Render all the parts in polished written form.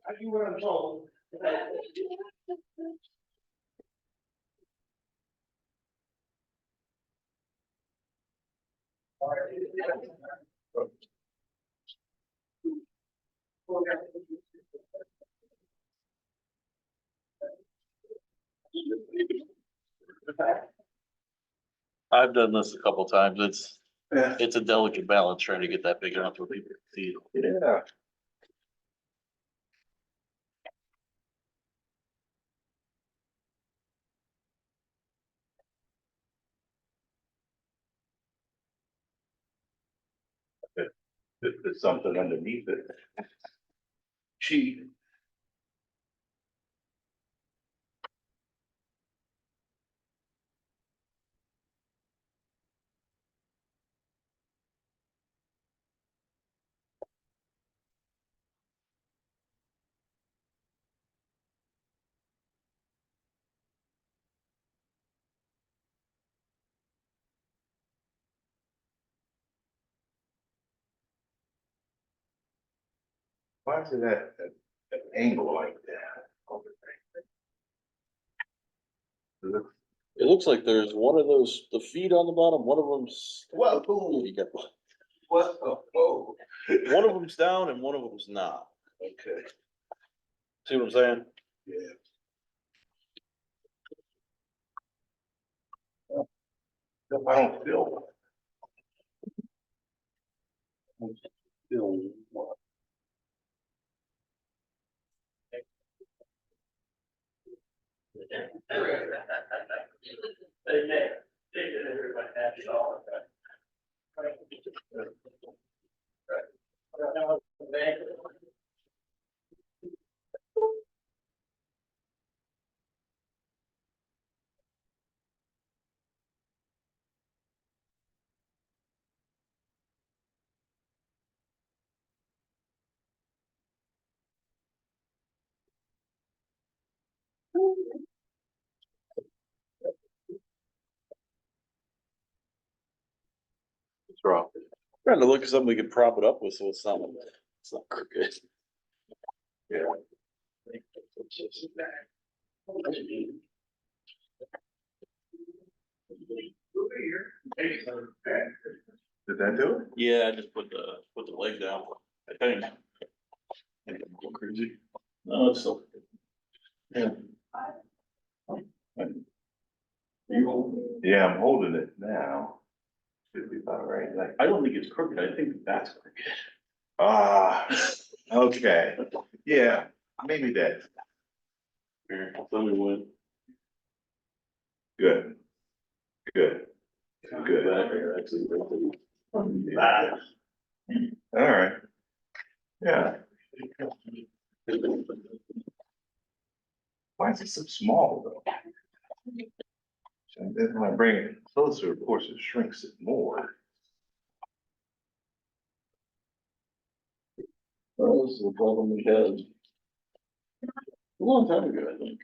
I do what I'm told. I've done this a couple times. Yeah. It's a delicate balance trying to get that big enough for people to see. Yeah. There's something underneath it. Cheap. Why is it at an angle like that? It looks like there's one of those, the feet on the bottom, one of them's. Whoa. You got, What? Oh, one of them's down and one of them's not. okay, See what I'm saying? yeah. I don't feel. I don't feel what? It's wrong. Trying to look at something we can prop it up with, so it's not crooked. Yeah. Did that do it? Yeah, I just put the leg down, I think. I'm going crazy. No, it's still. Yeah. Yeah, I'm holding it now. Should be about right. Like, I don't think it's crooked, I think that's crooked. ah, okay, yeah, maybe that. Here, tell me when. Good. Good. Good. Back here, actually. Ah. All right. Yeah. Why is it so small though? And then when I bring it closer, of course, it shrinks it more. Well, this is the problem we had. A long time ago, I think.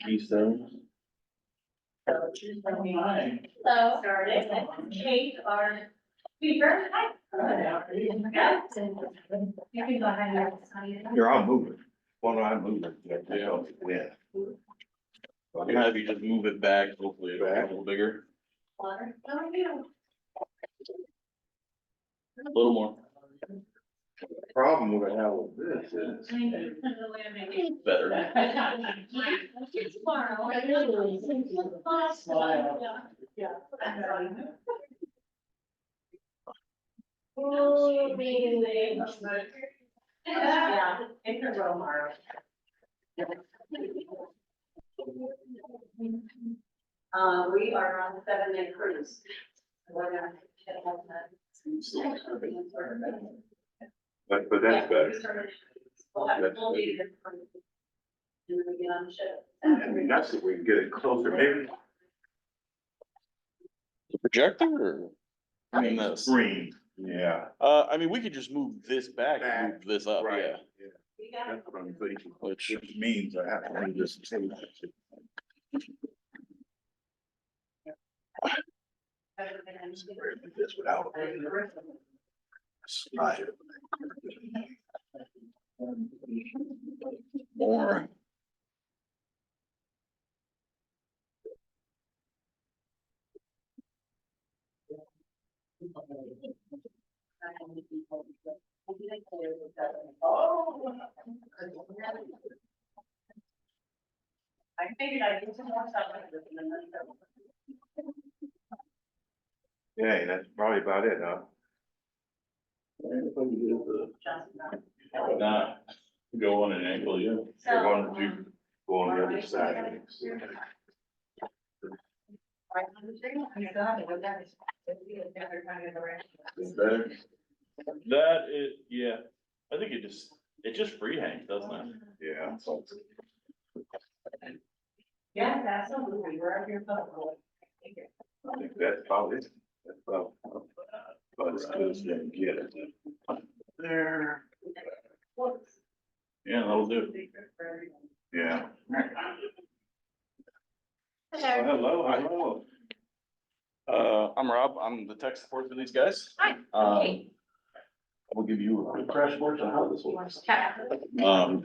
Keystone. So started, Kate, our speaker. Hi. You can go ahead and. Here, I'll move it. Well, I'm moving. Yeah. I'm gonna have you just move it back, hopefully it'll be a little bigger, a little more. Problem with I have with this is. Better. Yeah, it's a Romar. We are on a 7-day cruise. We're gonna hit all that. But that's better. We'll have a full day here. And then we get on the ship. I mean, that's if we can get it closer, maybe. The projector or? I mean, this. Screen, yeah. I mean, we could just move this back and move this up, Right. yeah. We got it. That's what I'm thinking, Which, which means I have to move this table. This without. Slide it. More. I figured I'd get some more stuff. Yeah, that's probably about it, huh? Not go on an angle, yeah. Or why don't you go on the other side? Is better? That is, yeah, I think it just free hangs, doesn't it? Yeah. Yes, absolutely, wherever you're comfortable. I think that's about it. That's about as good as you can get it. There. Yeah, that'll do. Yeah. Hello. I'm Rob, I'm the tech support for these guys. Hi. Hey. We'll give you a quick crash course on how this works. Okay. Oh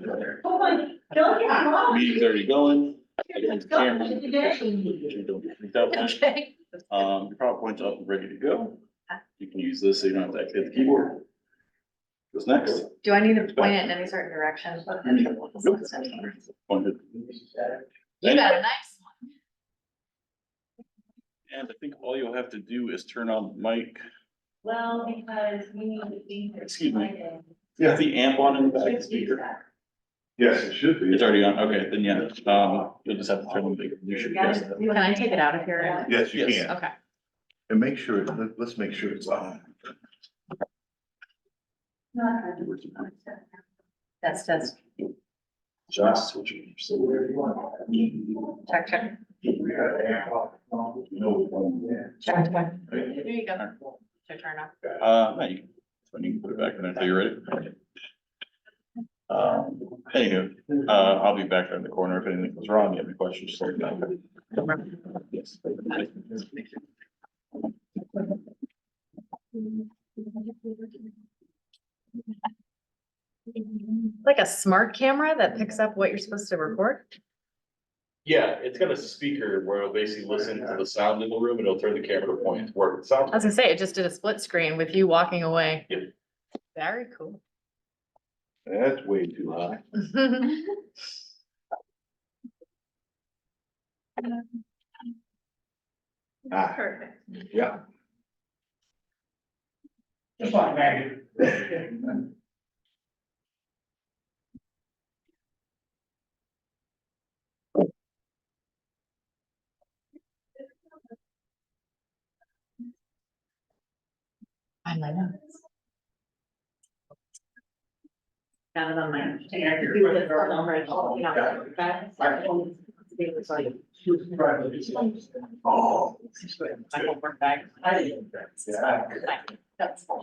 my, don't get wrong. Meeting's already going. Everyone's camera. Don't get freaked out. Okay. Your PowerPoint's up and ready to go. You can use this so you don't have to activate the keyboard. What's next? Do I need to point it in any certain direction? Nope. Pointed. You got a nice one. And I think all you'll have to do is turn on the mic. Well, because we need to be. Excuse me. Is the amp on in the back of the speaker? Yes, it should be. It's already on, okay, then yeah, you'll just have to turn the, you should guess that. Can I take it out of here? Yes, you Yes. can. Okay. And make sure, let's make sure it's on. That's Just switch it. check. Check. There you go. Should turn off. No, you can, when you can put it back in until you're ready. Anywho, I'll be back there in the corner if anything goes wrong, you have any questions, just let me know. Yes. Like a smart camera that picks up what you're supposed to record? Yeah, it's got a speaker where it'll basically listen to the sound in the room and it'll turn the camera to point where it sounds. I was gonna say, it just did a split screen with you walking away. Yep. Very cool. That's way too high. Ah, Perfect. yeah. Just like Maggie. I might know. Got it on my. Oh. My homework bag. That's fine.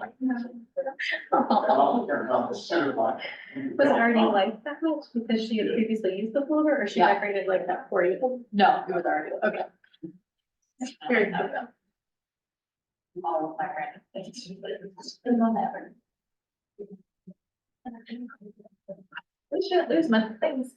Was it already like that much because she had previously used the folder or she Yeah. decorated like that for you? No, it was already, Okay. very good. All of my random things. And on that one. I shouldn't lose my things.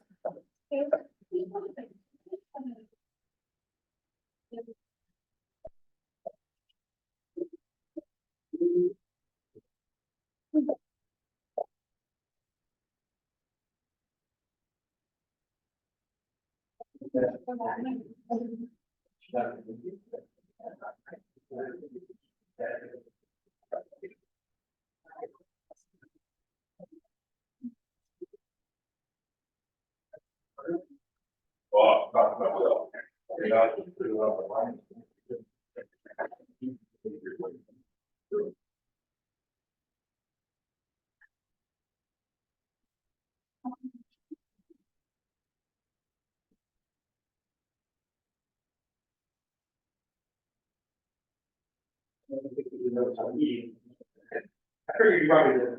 I figured you probably did.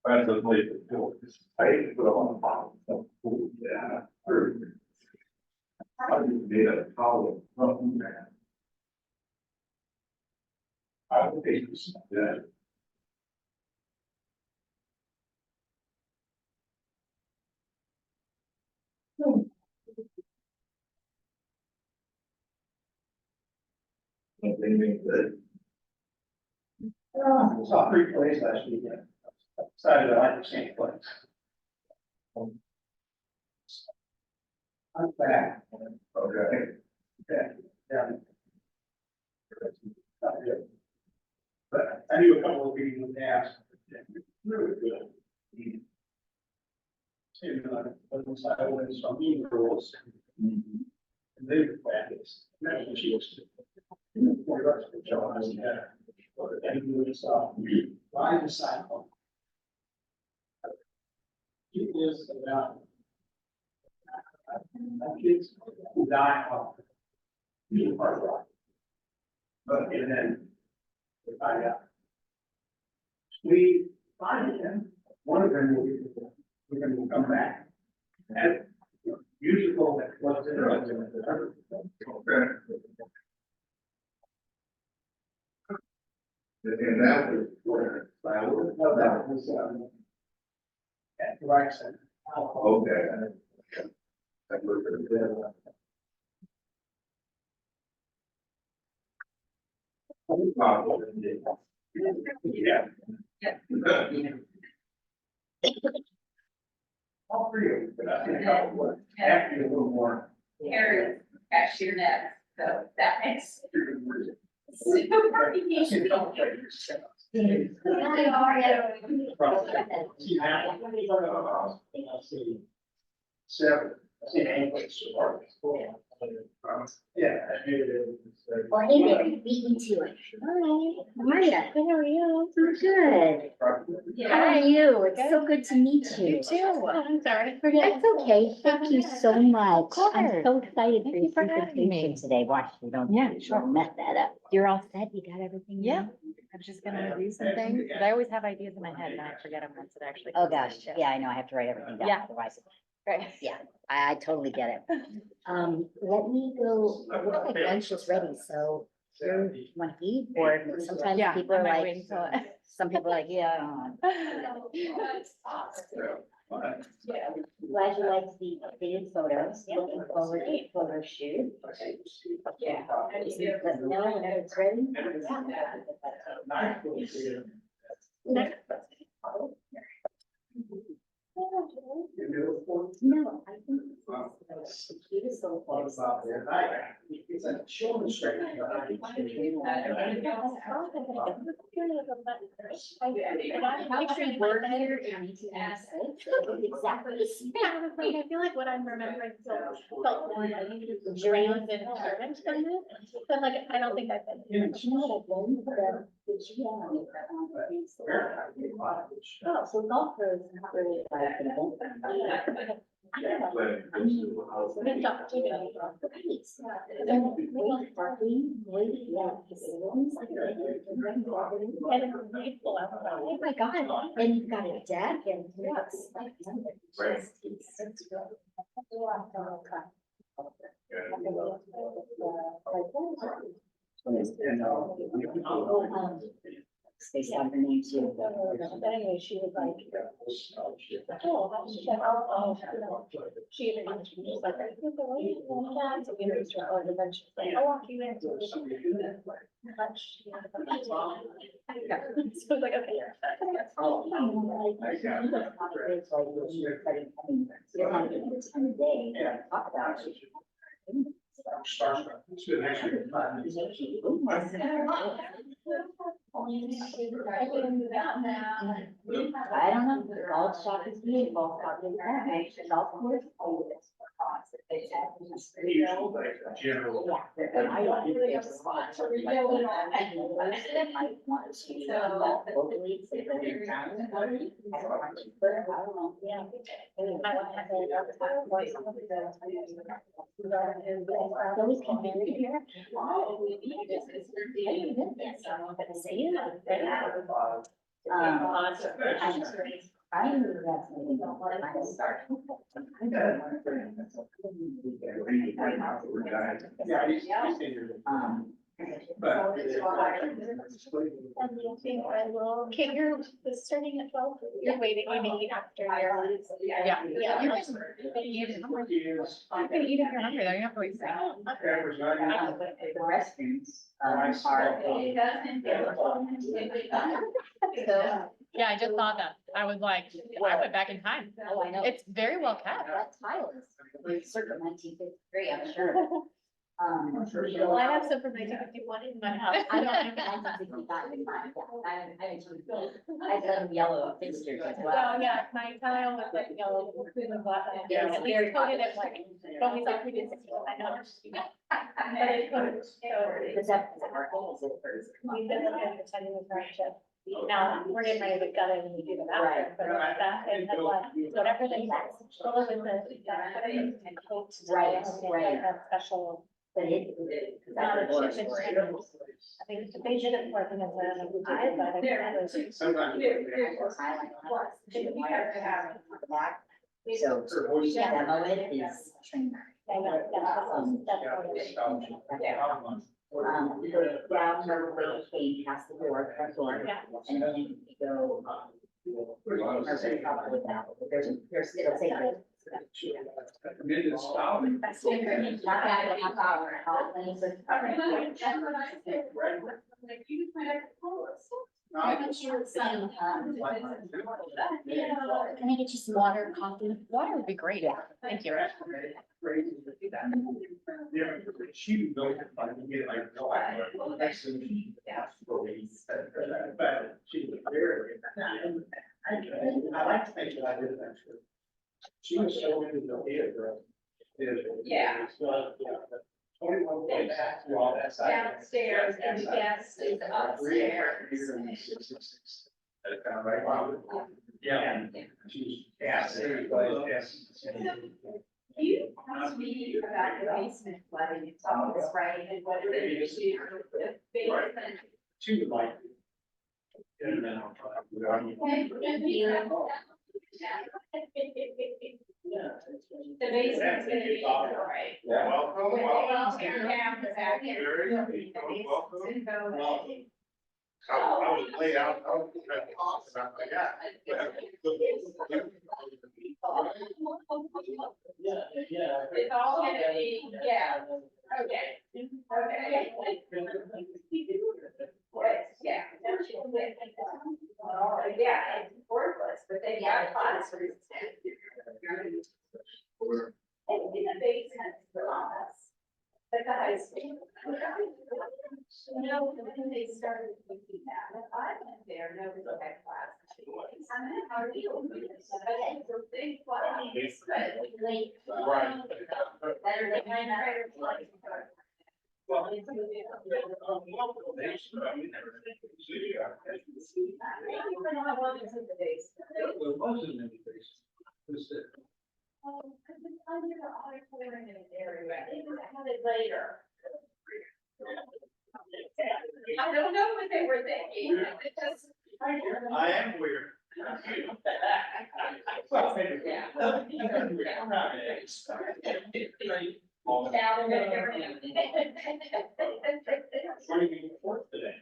That's the way to do it. I put on the bottom. Yeah. I made a column from that. I would take this, yeah. Saw three plays last weekend. Decided I like the same place. I'm back. Okay. Yeah. Not good. But I knew a couple of people in the past. Really good. I went some mean girls. And they were practice. That's what she was. And he was, by the cycle. It is about. Kids who die off. You are right. But and then. If I got. We find them, one of them will be, we're going to come back. And musical that was in Okay. And that was where I was. No, that was, at Rice Center. Okay. That was good. Yeah. All three of them, but I think I would have to be a little more. Aaron, cashier next, so that makes. Super easy. Seven, I see English. Yeah. Well, hey there, you beat me to it. Hi, how are you? How are you? I'm good. How are you? It's so good to meet you. You too. I'm sorry. That's okay. Thank you so much. course. I'm so excited for Thank you your for having me. presentation today. Watch, you don't. Yeah, sure. Mess that up. You're all set? You got everything? Yeah. down? I was just gonna review some things, but I always have ideas in my head and I forget them once it actually. Oh, comes gosh. out. Yeah, I know. I have to write everything down. Yeah. Otherwise, Right. yeah, I totally get it. Let me go. It looks like lunch is ready, so here, you want to eat? Or sometimes Yeah, people I are might like, wait until- some people are like, yeah, I don't know. Glad you liked the updated photos. Looking forward to the photo shoot. Yeah. Let me know whenever it's ready. No, I think this is the cutest little place. It's a children's straight. I'm picturing word here in 1996. Exactly the same. I feel like what I'm remembering felt more like drained and determined than this, but like, I don't think I've been. Oh, so golfers not really like an event. Good job, too. Oh my God, and you've got a deck and. Space on her name too. But anyway, she was like, oh, she's like, she even mentioned, she was like, I think the way you want that, so we introduced her, and then she's like, I'll walk you into lunch. So I was like, okay. I don't know, golf shop is beautiful, golf course. General. Yeah. I want to do a spot. I want to golf locally, so that it's down. I don't want to, but I don't know, yeah. Those can be here. I knew that's maybe not what I started. But. Okay, you're starting at 12, you're waiting, you may eat after your. Yeah. Yeah. You can eat if you're hungry, though. You don't have to wait. The restrooms, are. So, Yeah, I just saw that. I was like, I went back in time. oh, I know. It's very well kept. That tile is circa 1953, I'm sure. Well, I have some from 1951 in my house. I don't have 1965 in mind. I've done yellow fixtures as So, well. yeah, my tile was like yellow, cream and black, Yeah, at least coated it like, but we like, we did 61, I know. But it coated, so. Is that our goal, is it first? We've been looking at pretending with friendship. Now, we're getting ready to gut it and do the bathroom, but like that, and then like, whatever they use, go with the, and coat. Right, right. That special. But it. Not a chip and I mean, they did it for them as well, and we did it, but I think that was. Sometimes. Back. So, demo it is trainer. I know, that's Go down her way, came past the door, front door, Yeah. and then you go. There's, it'll take. Tremendous scholar. Not that half hour, I'll play with. I'm sure some, can I get you some water, coffee? Water would be great. Yeah. Thank you. She would go and get like. Next to me. But she was very. I like to think that I did that. She was so into the theater. Yeah. 21 days after all that side. Downstairs and the guest is upstairs. Yeah. She's, yes, yes. You asked me about the basement flooding, it's almost right, and what we're gonna do with the basement. She would like. The basement's gonna be all right. Welcome, When they all welcome. tear down the back end. Very The welcome. basement's gonna go away. I was laid out, I was gonna talk about that. It's all gonna be, yeah, okay, okay. Yeah. Yeah, it's worthless, but they got phosphorus. And in the basement, the guys. they started thinking that, if I went there, nobody had class. I mean, how do you? It's a big class, but Late. Right. Better than mine. Well, most of them. Because it's under the auditorium area, they would have it later. I don't know what they were thinking, it just. I am weird. Well, maybe. Yeah. I'm not. Down there. What do you mean for today?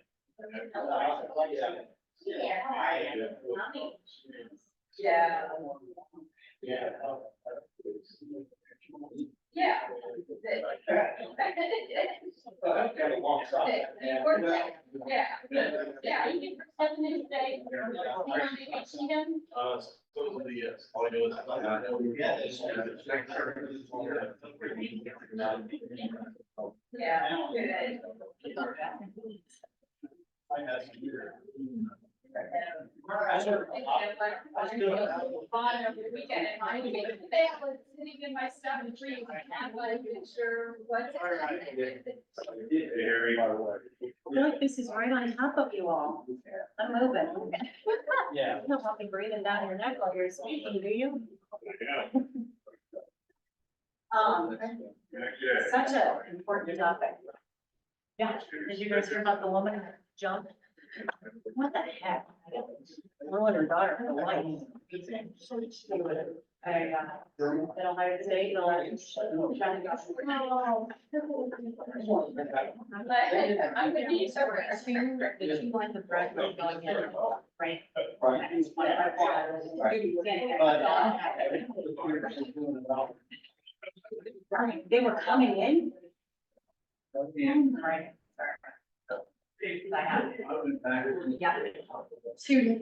Yeah. Yeah. Yeah. Well, that's kind of long shot. Yeah, yeah, you can step in today. See them? Supposedly, yes. All I know is. Yeah, good. Fun over the weekend, and I was sitting in my stuff and trees, and I'm like, sure, what's. I feel like this is right on top of you all. I'm moving. Yeah. You don't want me breathing down your neck while you're speaking, do you? Such an important topic. Yeah, did you guys hear about the woman who jumped? What the heck? Ruined her daughter for life. At Ohio State, trying to go. I'm gonna be so. That she went to Bradford going in, right? Right, they were coming in. Right. Yeah. Student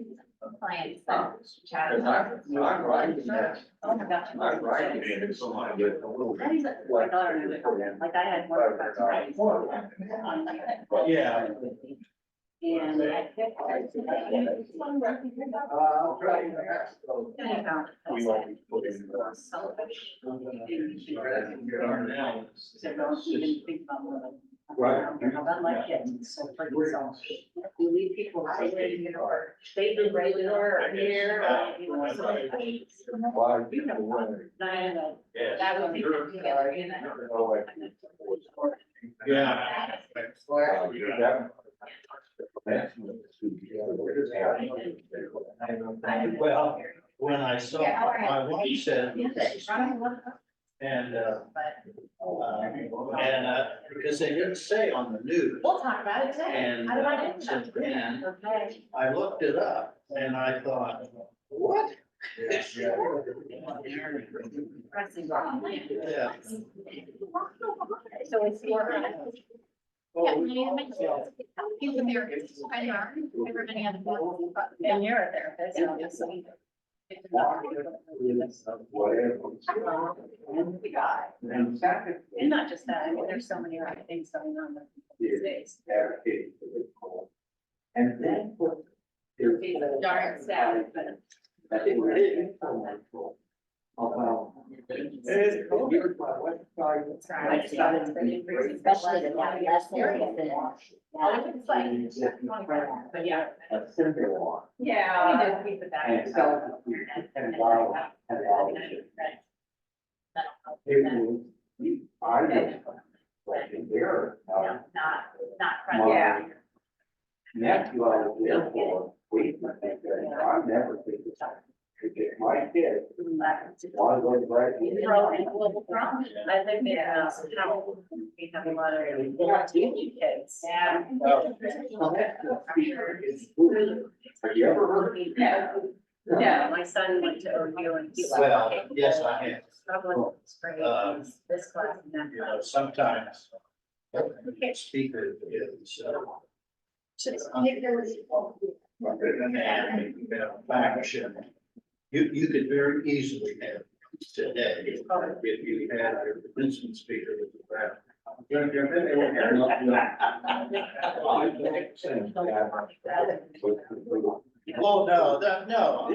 clients that chatted. Oh my gosh. That is my daughter, like I had one. Yeah. And I kept. I'll try. We won't be putting. Selfish. Said, don't even think about moving. Right. I like it, it's so freaking selfish. You leave people sitting, they do regular here. You know, so- That would be together, you know. Yeah. Well, when I saw, my wife said, and, because they didn't say on the news. We'll talk about it today. And How did I do since that? then, Okay. I looked it up and I thought, what? Pressing wrong. Yeah. So it's more. Oh, He's a therapist. I know. Never many other people. And you're a therapist. So just so you know. And we got. And not just that, I mean, there's so many other things going on these days. And then. Darn sad, but. I just thought it's been increasing. Especially the last area. It's like, but yeah. Yeah. We do keep it back. Not friendly. Yeah. That's what I was there for. I've never been to get my kids. One of those right. Throw in a little drum. I live in a house, we have a lot of union kids. Yeah. Have you ever heard? Yeah, my son went to OU and he. Well, yes, I have. Public spring, this class and that. You know, sometimes the speaker is, and faction. You could very easily have today, if you had your Winston speaker with the rap. Well, no, no,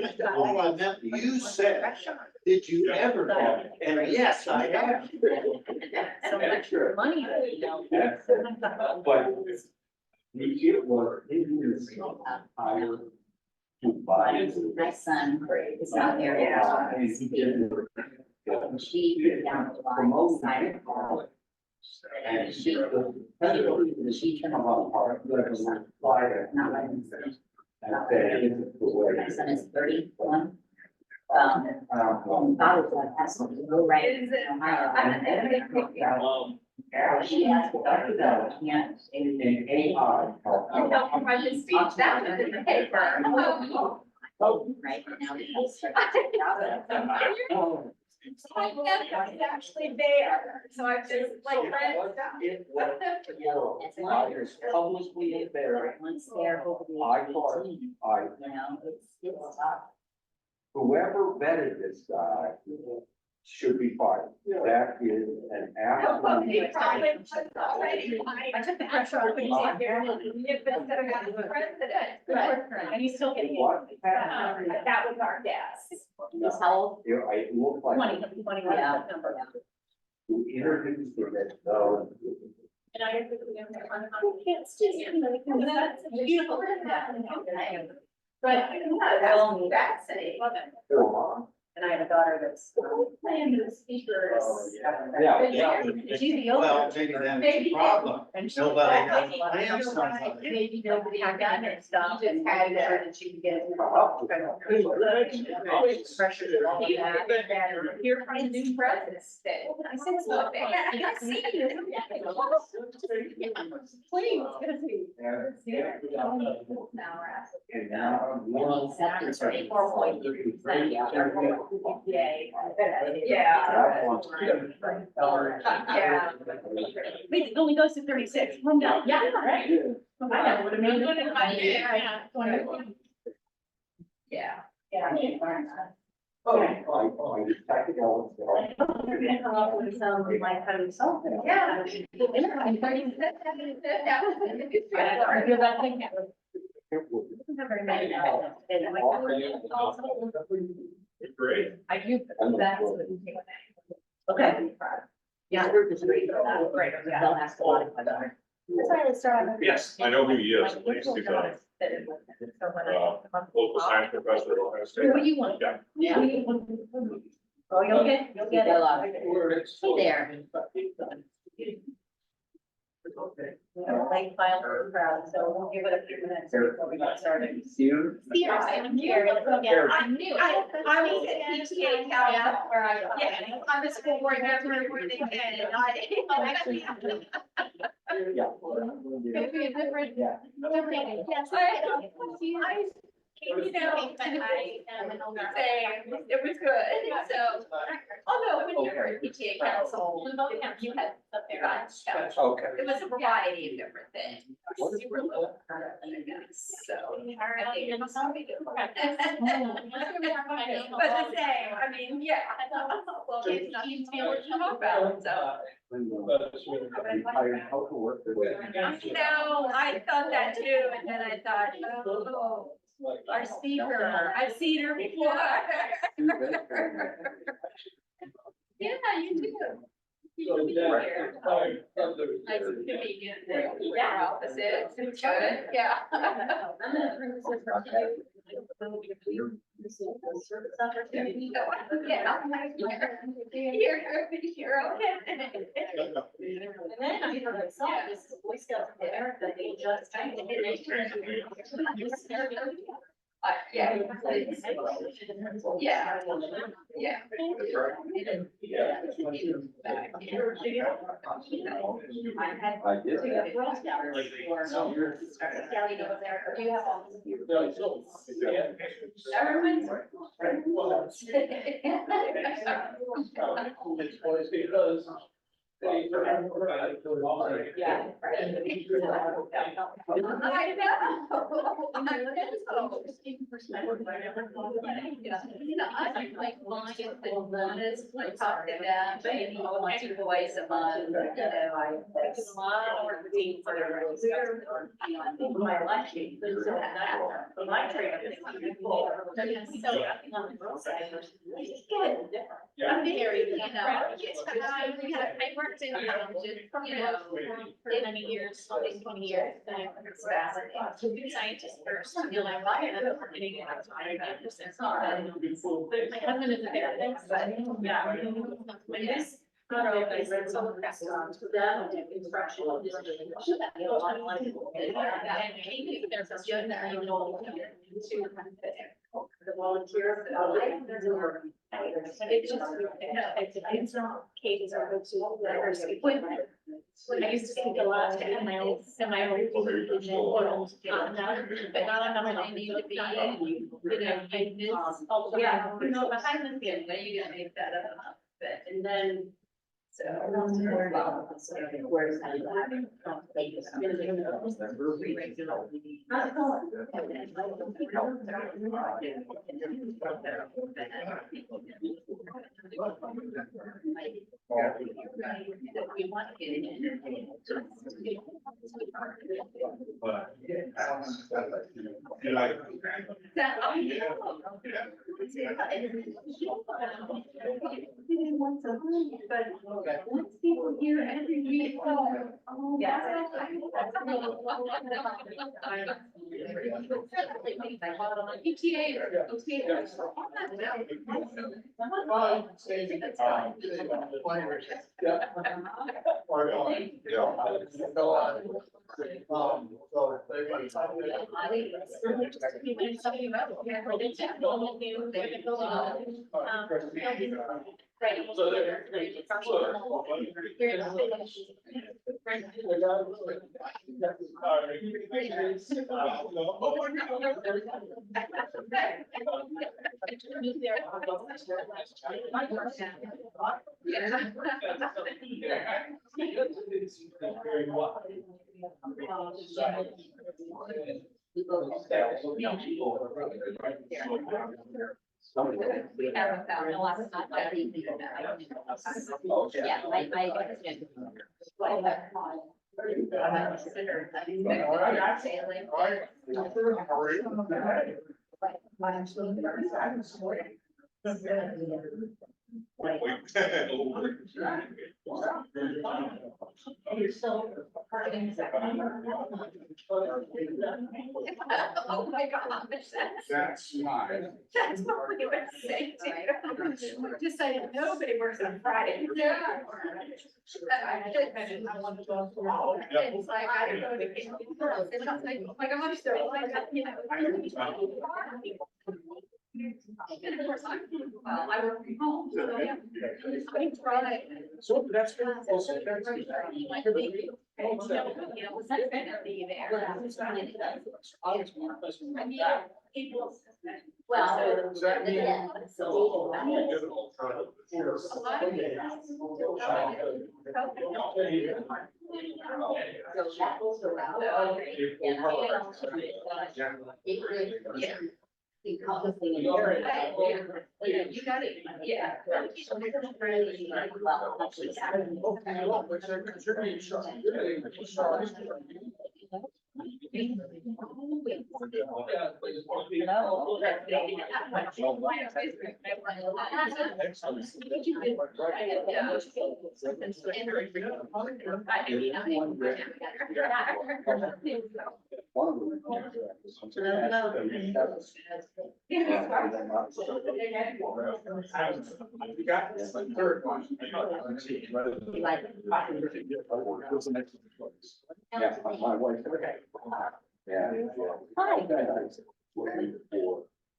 I meant you said, did you ever have? And yes, I have. So much money, you know. But it was, it is higher to buy. My son is not there yet. She put down the line beside the car. And she turned off the car. Not letting him sit. My son is 31. And father's like, that's what you go right. Is it? Ohio. She asked me, Dr. Bell, can't. You don't run the speech, that was in the paper. Right now. My nephew is actually there, so I've just like read stuff. It was publicly there. Once they're over the I age of thought, 18, I, you know, it's tough. whoever vetted this guy should be fired. That is an absolute. I took the pressure off when you said here. And he's still getting What it. happened? That was our guess. He's how old? Here, I look like. 21 Yeah. number. Who introduced it, so. And I can't see. But Well, that's it. and I have a daughter that's. Playing the speakers. Yeah. She's the oldest. Maybe that's Maybe. the problem. And she. Nobody knows Maybe plans sometimes. maybe nobody had gotten it stuff and had it, and she could get it. Pressure and all of that. You're trying to do presidents. I said, so I see you. Please, good to see you. And now. It's 34.3%. Yeah. Wait, it only goes to 36. Oh, no. Yeah, right. I know what I mean. Yeah. Yeah. Technical. You're gonna come up with some like kind of something. Yeah. In 30 seconds. I feel that thing. Not very many now. And I'm like, Great. I do, that's what you take. Okay. Yeah. Group is great. Great. Yeah. They'll ask a lot of questions. That's why I started. Yes, I know who he is. I used to go, local science professor at Ohio State. What do you want? Yeah. Yeah. Oh, you'll get it. Hey there. Late file for the crowd, so we'll give it a few minutes before we get started. I'm here. I knew it. I was at PTA council where I'm a school board member where they did, and It'll be a different. Yeah. Yes, you know, I say it was good, so, although when you were at PTA council, you had up there, Okay. it was a variety of different things. You were a little, I guess, so. I think it was something different. But to say, I mean, yeah, well, there's nothing to talk about, so. No, I thought that too, and then I thought, oh, our speaker, I've seen her before. Yeah, you do. You be here. Nice to meet you. Yeah, opposites, it's good, yeah. Service opportunity. Yeah. You're okay. And then I heard myself, this is Boy Scouts of America, they just. Yeah. Yeah. Yeah. I did. Girl Scouts or scouting over there, or do you have all these? Everyone's. It's because Yeah. I like clients that want us to talk to them, maybe once or twice a month, you know, I. It's a lot of work to be for my life. But my training is people. I'm very, you know, I worked in, just, you know, for many years, almost 20 years. And I worked as a scientist first, you know, I'm marketing and my husband is a therapist, but Yeah. when this. I don't know, I read some of the restaurants for them, and construction. And maybe there's a young that I know. The volunteers. It's just, it's not cases or go to diversity. When I used to speak a lot in my old, but now I need to be, you know, I miss all the. Yeah. You know, behind the scenes, when you gonna make that up, but, and then. So. Where's that? But once people hear every week, oh, Yeah. ETA or OTA. Right. So there- We haven't found a lot of stuff that we do now. Yeah, Oh my gosh, That's nice. that's what we would say too. Decided nobody works on Friday. Yeah. I should mention I want to go. It's like, I don't know. It's not like, oh my gosh, they're like, you know. And of course, well, I work from home, so yeah. I try. So that's. You know, it's not gonna be there. I mean, people. Well, Does that mean- yeah. So that goes around. Yeah. Because the You got it, yeah. well, actually, You got this, like, third one. Yeah, my wife. Yeah. Hi.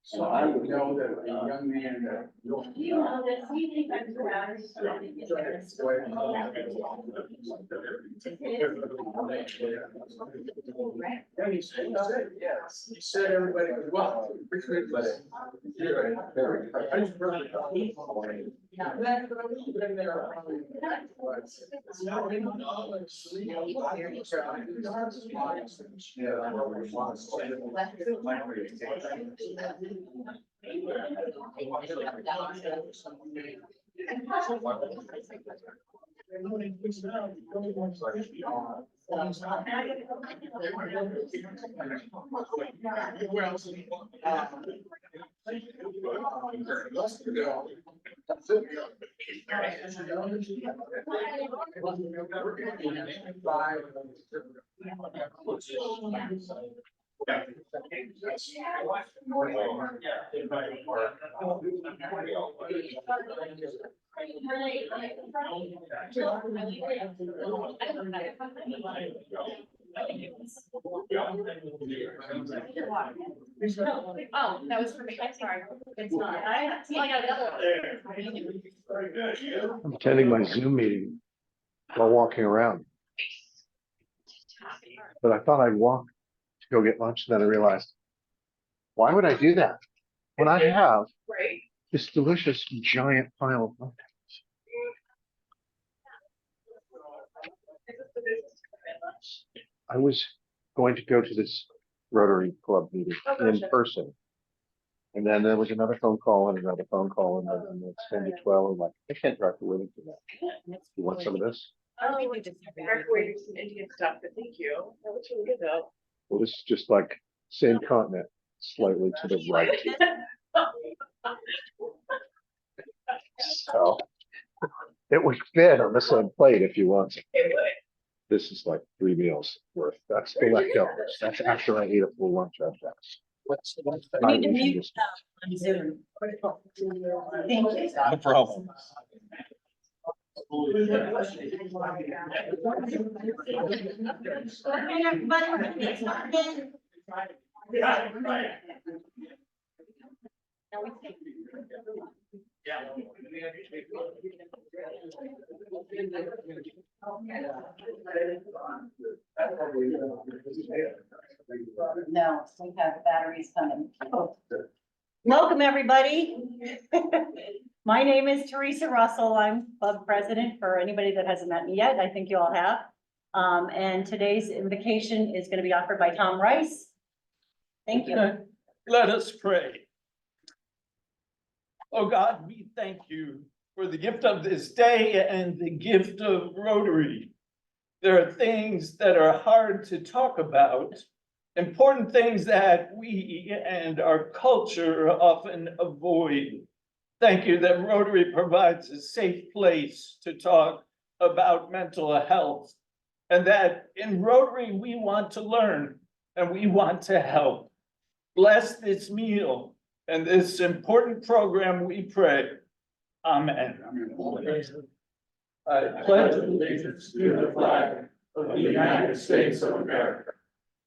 So I would know that a young man that. You know, this evening, I'm around. Yes, he said everybody was well. Oh, that was for me, I'm sorry. It's not, I got another one. I'm attending my Zoom meeting while walking around. But I thought I'd walk to go get lunch, and then I realized, why would I do that? When I have Right. this delicious giant pile of lunch. I was going to go to this Rotary Club meeting in person. And then there was another phone call and another phone call and then it's 10 to 12. I'm like, I can't drive to Wellington now. You want some of this? Oh, we just microwave some Indian stuff, but thank you. That looks really good though. Well, this is just like same continent, slightly to the right. So it would fit on the same plate if you want. It would. This is like 3 meals worth. That's the leftovers. That's after I ate a full lunch. We need to mute on Zoom. Thank you. No problem. No, we have batteries coming. Welcome, everybody. My name is Teresa Russell. I'm club president for anybody that hasn't met me yet. I think you all have. And today's invocation is going to be offered by Tom Rice. Thank you. Let us pray. Oh God, we thank you for the gift of this day and the gift of Rotary. There are things that are hard to talk about, important things that we and our culture often avoid. Thank you that Rotary provides a safe place to talk about mental health, and that in Rotary we want to learn and we want to help. Bless this meal and this important program, we pray. Amen. I pledge allegiance to the flag of the United States of America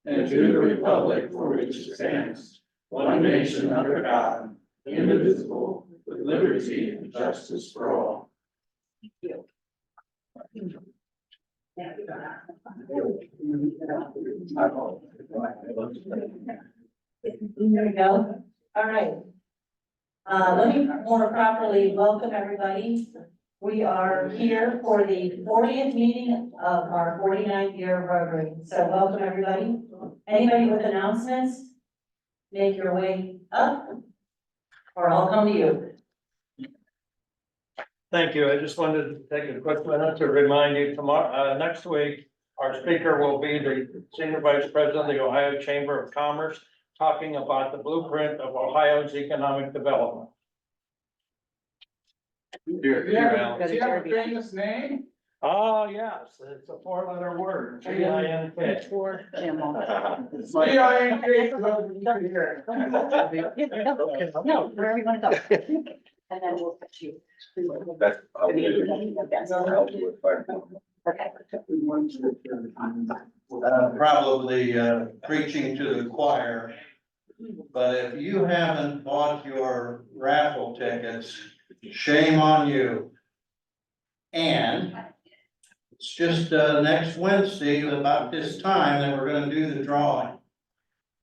and to the republic for which it stands, one nation under God, indivisible, with liberty and justice for all. There we go. All right. Let me more properly welcome everybody. We are here for the 40th meeting of our 49th year of Rotary. So welcome, everybody. Anybody with announcements? Make your way up, or I'll come to you. Thank you. I just wanted to take a quick minute to remind you tomorrow, next week, our speaker will be the Senior Vice President of the Ohio Chamber of Commerce, talking about the blueprint of Ohio's economic development. Do you have a famous name? Oh, yes, it's a 4-letter word, G-I-N-K. No, wherever you want to go. And then we'll put you. That's Okay. Probably preaching to the choir. but if you haven't bought your raffle tickets, shame on you. And it's just, next Wednesday, about this time, that we're gonna do the drawing.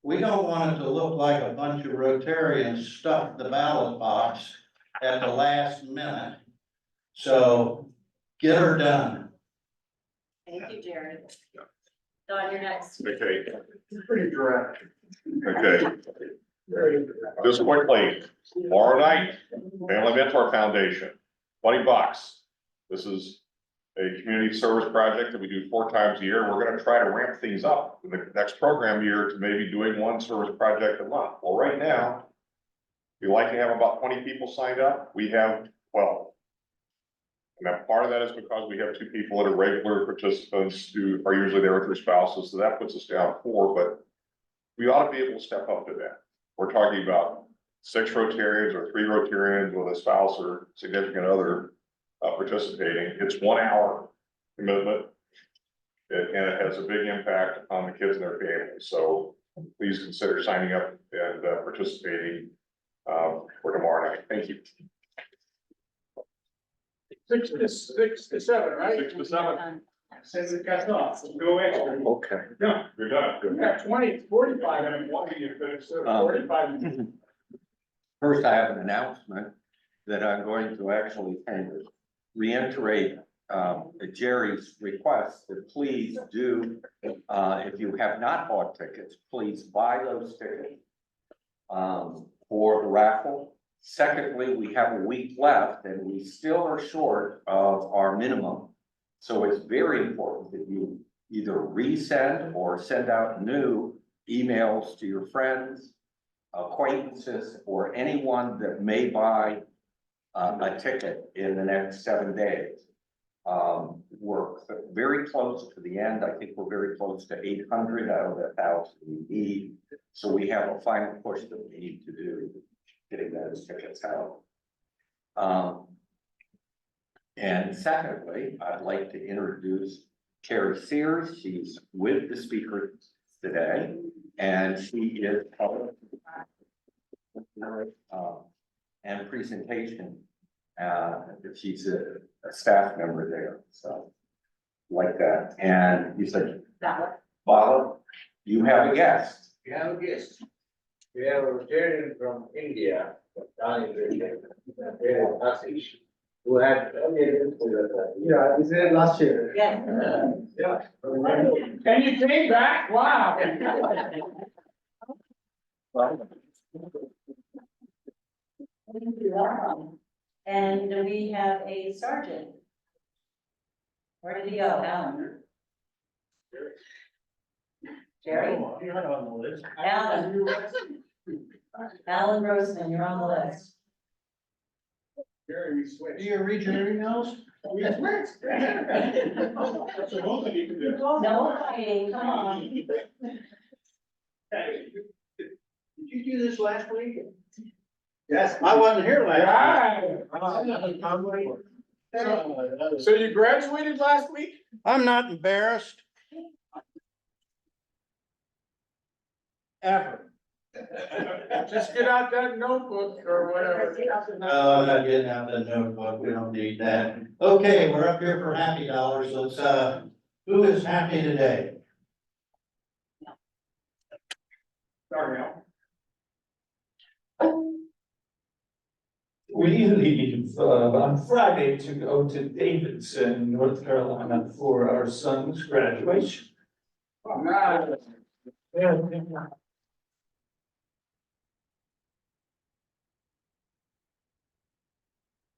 We don't want it to look like a bunch of Rotarians stuffed the ballot box at the last minute. So get her done. Thank you, Jared. Don, you're next. Okay, Pretty direct. okay. Just quickly, tomorrow night, Family Mentor Foundation, $20. This is a community service project that we do 4 times a year. We're gonna try to ramp things up in the next program year to maybe doing 1 service project a month. Well, right now, we like to have about 20 people signed up. We have 12. And that part of that is because we have 2 people that are regular participants who are usually there with their spouses, so that puts us down 4, but we ought to be able to step up to that. We're talking about 6 Rotarians or 3 Rotarians with a spouse or significant other participating. It's 1 hour commitment. And it has a big impact on the kids and their families, so please consider signing up and participating for tomorrow night. Thank you. 6 to 7, right? 6 to 7. Since it got off, go extra. Okay. Yeah, You're done. Good. yeah, 20, 45, I mean, one of you could, so 45. First, I have an announcement that I'm going to actually kind of reiterate Jerry's request that please do, if you have not bought tickets, please buy those tickets for the raffle. Secondly, we have a week left and we still are short of our minimum. So it's very important that you either resend or send out new emails to your friends, acquaintances, or anyone that may buy a ticket in the next 7 days. We're very close to the end. I think we're very close to 800 out of the 1,000 we need. So we have a final push that we need to do, getting those tickets out. And secondly, I'd like to introduce Carrie Sears. She's with the speaker today, and she is and presentation. She's a staff member there, so like that. And you said, Bala, you have a guest. We have a guest. We have a Rotarian from India, who had. Yeah, he said last year. Yeah. Yeah. And you came back, wow. Thank you. And we have a sergeant. Where did he go? Alan? Jerry? You're not on the list. Alan. Alan Grossman, you're on the list. Jerry, we switched. Do you read your emails? We switched. That's what both of you can do. No fighting, come on. Hey, did you do this last week? Yes, I wasn't here last week. So you graduated last week? I'm not embarrassed. Ever. Just get out that notebook or whatever. No, I'm not getting out that notebook. We don't need that. Okay, we're up here for happy dollars. Let's, who is happy today? Sorry, Al. We leave on Friday to go to Davidson, North Carolina for our son's graduation. Nice.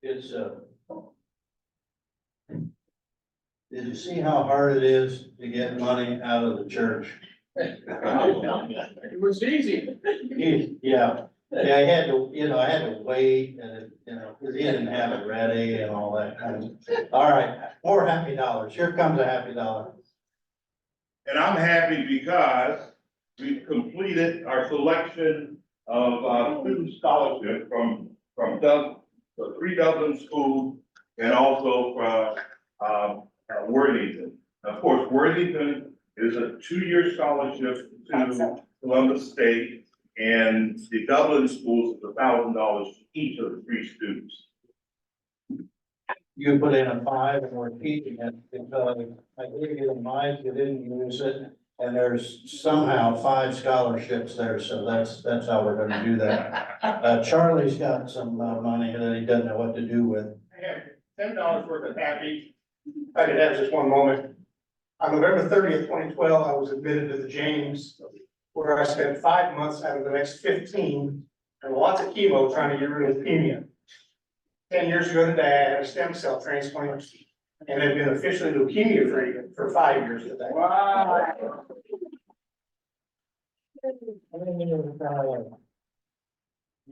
It's, did you see how hard it is to get money out of the church? It was easy. Yeah, I had to wait and, cause he didn't have it ready and all that kind of. All right, more happy dollars. Here comes a happy dollar. And I'm happy because we've completed our selection of student scholarship from 3 dozen schools and also from Worthington. Of course, Worthington is a 2-year scholarship to Columbus State. And the Dublin schools is $1,000 for each of the 3 students. You put in a 5 and we're keeping it because I gave you the mic, you didn't use it. And there's somehow 5 scholarships there, so that's how we're gonna do that. Charlie's got some money that he doesn't know what to do with. I have $10 worth of happy. If I could have just one moment. On November 30th, 2012, I was admitted to the James, where I spent 5 months out of the next 15 and lots of chemo trying to get rid of leukemia. 10 years ago today, I had a stem cell transplant and have been officially leukemia free for 5 years today. Wow.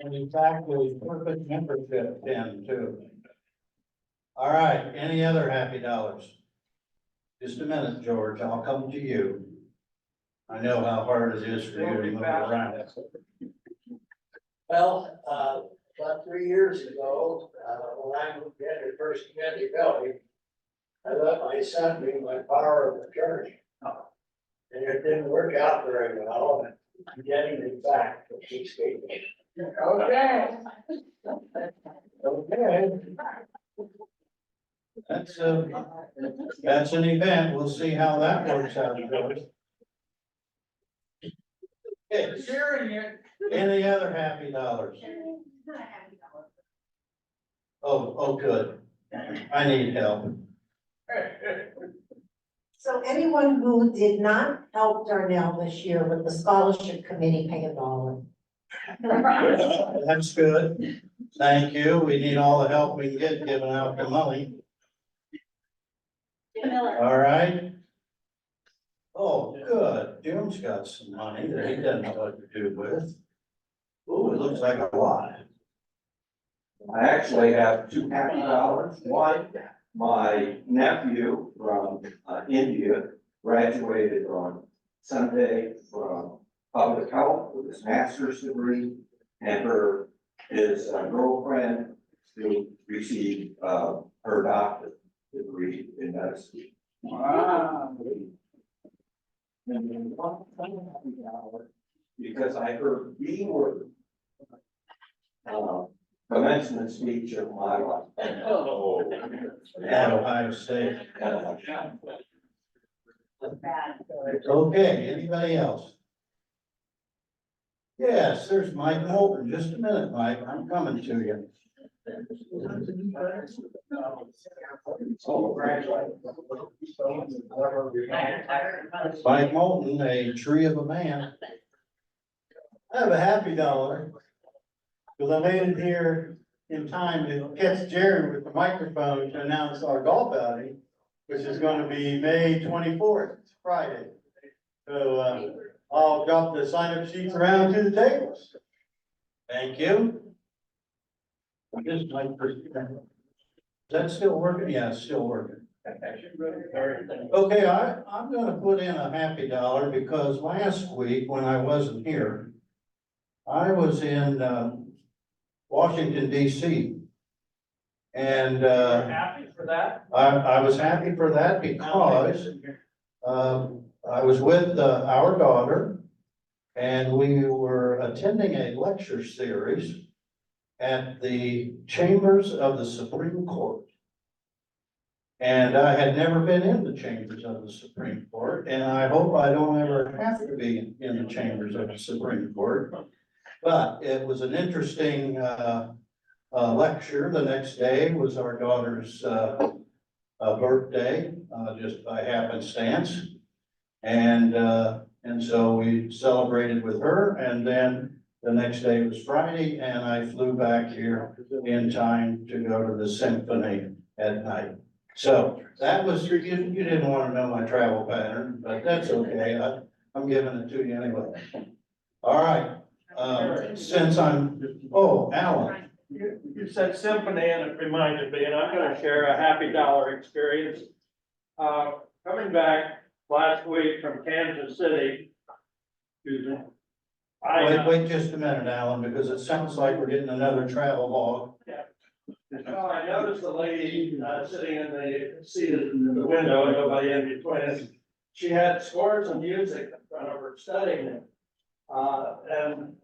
And exactly perfect membership then too. All right, any other happy dollars? Just a minute, George, I'll come to you. I know how hard it is for you to move around. Well, about 3 years ago, when I moved into First Community Building, I let my son be my power of attorney. And it didn't work out very well, and I'm getting it back, but he's speaking. Okay. Okay. That's an event. We'll see how that works out. Okay. Any other happy dollars? Oh, good. I need help. So anyone who did not help Darnell this year with the scholarship committee, pay $1. That's good. Thank you. We need all the help we can get giving out the money. All right. Oh, good. Jim's got some money that he doesn't know what to do with. Oh, it looks like a lot. I actually have 2 happy dollars. One, my nephew from India graduated on Sunday from public health with his master's degree, and his girlfriend who received her doctorate degree in medicine. Wow. And then one happy dollar, because I heard the word commencement speech of my life. Oh. At Ohio State. Okay, anybody else? Yes, there's Mike Moulton. Just a minute, Mike, I'm coming to you. Mike Moulton, a tree of a man. I have a happy dollar, because I made it here in time to catch Jerry with the microphone to announce our golf outing, which is going to be May 24th, Friday. So I'll drop the sign-up sheets around to the tables. Thank you. This is my first. Is that still working? Yeah, it's still working. Okay, I'm gonna put in a happy dollar because last week when I wasn't here, I was in Washington DC. And Happy for that? I was happy for that because I was with our daughter and we were attending a lecture series at the chambers of the Supreme Court. And I had never been in the chambers of the Supreme Court, and I hope I don't ever have to be in the chambers of the Supreme Court. But it was an interesting lecture. The next day was our daughter's birthday, just by happenstance. And so we celebrated with her, and then the next day was Friday, and I flew back here in time to go to the symphony at night. So that was, you didn't want to know my travel pattern, but that's okay. I'm giving it to you anyway. All right, since Alan. You said symphony and it reminded me, and I'm gonna share a happy dollar experience. Coming back last week from Kansas City. Excuse me. Wait just a minute, Alan, because it sounds like we're getting another travel log. Well, I noticed the lady sitting in the seat in the window, and nobody in between. She had scores of music in front of her studying it. And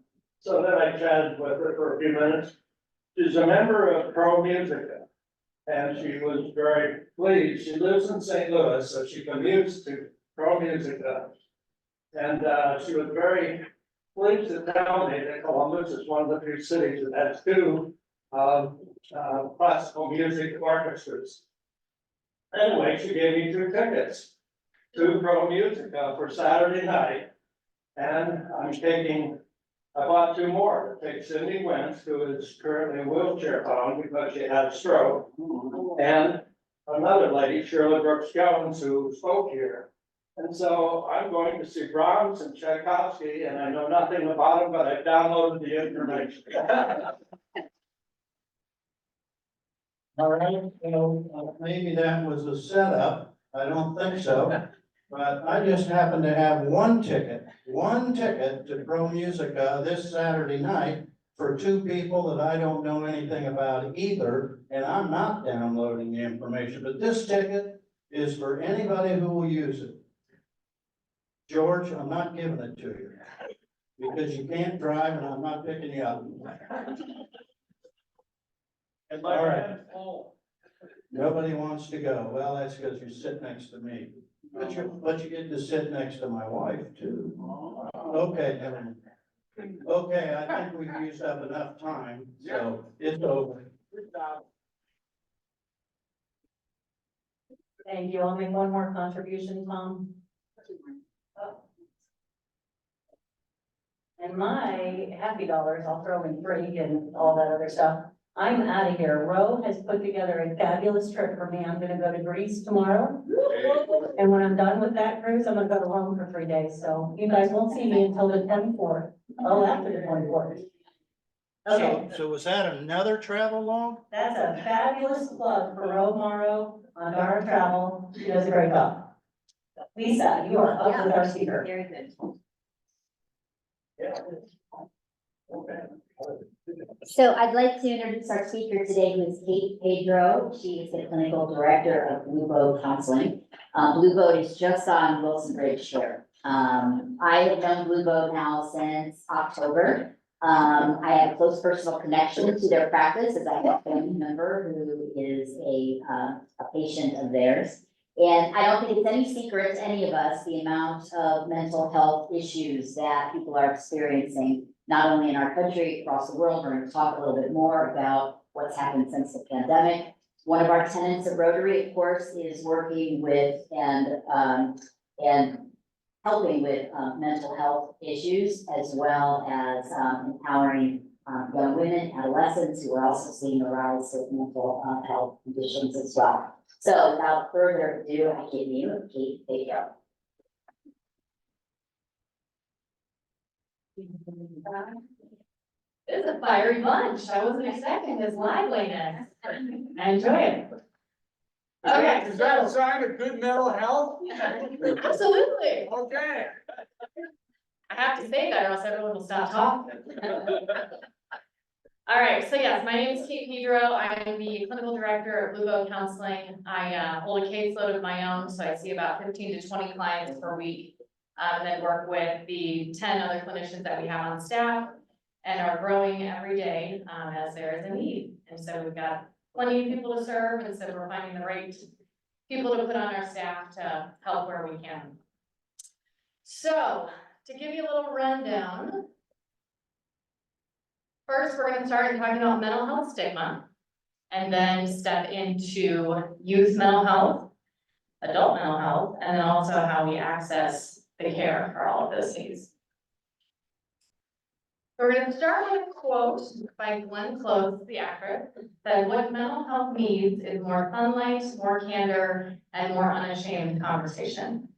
So then I chatted with her for a few minutes. She's a member of Pro Musica. And she was very pleased. She lives in St. Louis, so she commutes to Pro Musica. And she was very pleased to tell me that Columbus is one of the few cities that has two classical music orchestras. Anyway, she gave me 2 tickets to Pro Musica for Saturday night. And I bought 2 more to take Cindy Wentz, who is currently wheelchair bound because she had a stroke. And another lady, Shirley Brooks Jones, who spoke here. And so I'm going to see Brahms and Tchaikovsky, and I know nothing about them, but I downloaded the information. All right, maybe that was a setup, I don't think so, but I just happen to have one ticket to Pro Musica this Saturday night for 2 people that I don't know anything about either, and I'm not downloading the information, but this ticket is for anybody who will use it. George, I'm not giving it to you, because you can't drive and I'm not picking you up. And All right. Nobody wants to go. Well, that's because you sit next to me. But you get to sit next to my wife too. Okay, never mind. Okay, I think we've used up enough time, so it's over. Thank you. I'll make one more contribution, Tom. And my happy dollars, I'll throw in free and all that other stuff. I'm out of here. Ro has put together a fabulous trip for me. I'm gonna go to Greece tomorrow. And when I'm done with that cruise, I'm gonna go to Rome for 3 days. So you guys won't see me until the 24th. Oh, after the 24th. Okay, So was that another travel log? that's a fabulous plug for Ro Morrow on our travel. She does a great job. Lisa, you are up with our speaker. Very good. So I'd like to introduce our speaker today, who is Kate Pedro. She is the clinical director of Blue Boat Counseling. Blue Boat is just on Wilson Bridge here. I have known Blue Boat now since October. I have close personal connection to their practice as I have a family member who is a patient of theirs. And I don't think it's any secret to any of us, the amount of mental health issues that people are experiencing, not only in our country, across the world. We're going to talk a little bit more about what's happened since the pandemic. One of our tenants at Rotary, of course, is working with and helping with mental health issues, as well as empowering young women, adolescents, who are also seeing a rise of mental health conditions as well. So without further ado, I give you Kate Pedro. This is a fiery bunch. I wasn't expecting this liveliness. I enjoy it. Okay, Is that a sign of good mental health? absolutely. Okay. I have to say that or else everyone will stop talking. All right, so yes, my name is Kate Pedro. I'm the clinical director of Blue Boat Counseling. I hold a caseload of my own, so I see about 15 to 20 clients per week. And then work with the 10 other clinicians that we have on staff and are growing every day as there is a need. And so we've got plenty of people to serve, and so we're finding the right people to put on our staff to help where we can. So to give you a little rundown, first we're going to start talking about mental health stigma, and then step into youth mental health, adult mental health, and then also how we access the care for all of those needs. We're going to start with a quote by Glenn Close, the actor, that what mental health needs is more sunlight, more candor, and more unashamed conversation.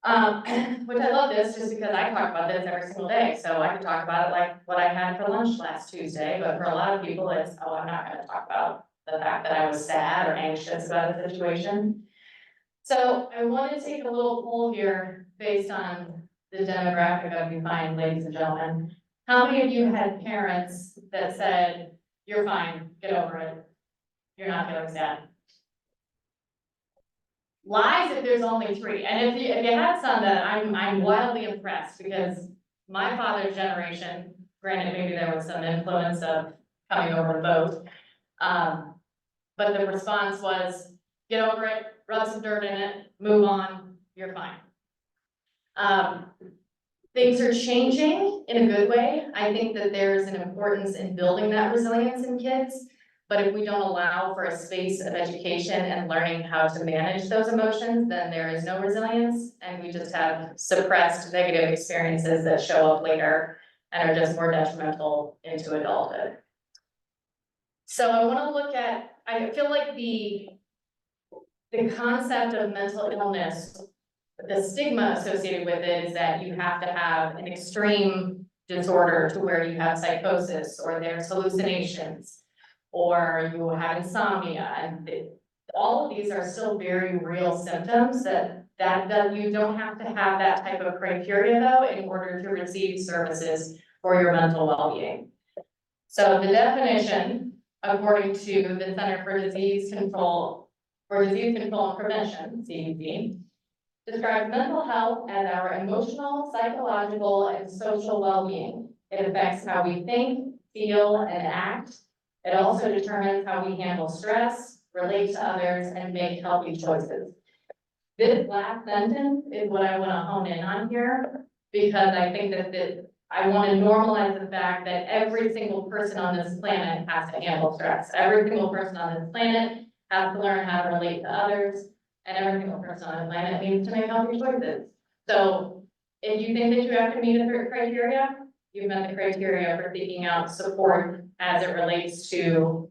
Which I love this just because I talk about this every single day. So I can talk about it like what I had for lunch last Tuesday, but for a lot of people it's, oh, I'm not going to talk about the fact that I was sad or anxious about a situation. So I want to take a little poll here based on the demographic of you fine, ladies and gentlemen. How many of you had parents that said, you're fine, get over it, you're not getting sad? Lies if there's only 3. And if you had some, that I'm wildly impressed, because my father's generation, Granted, maybe there was some influence of coming over to vote. But the response was, get over it, rub some dirt in it, move on, you're fine. Things are changing in a good way. I think that there's an importance in building that resilience in kids. But if we don't allow for a space of education and learning how to manage those emotions, then there is no resilience. And we just have suppressed negative experiences that show up later and are just more detrimental into adulthood. So I want to look at, I feel like the concept of mental illness, the stigma associated with it is that you have to have an extreme disorder to where you have psychosis or there's hallucinations or you have insomnia, and all of these are still very real symptoms that you don't have to have that type of criteria though in order to receive services for your mental well-being. So the definition, according to the Center for Disease Control and Prevention, CDC, describes mental health as our emotional, psychological, and social well-being. It affects how we think, feel, and act. It also determines how we handle stress, relate to others, and make healthy choices. This last sentence is what I want to hone in on here, because I think that I want to normalize the fact that every single person on this planet has to handle stress. Every single person on this planet has to learn how to relate to others, and every single person on the planet needs to make healthy choices. So if you think that you have to meet a criteria, you've met the criteria for seeking out support as it relates to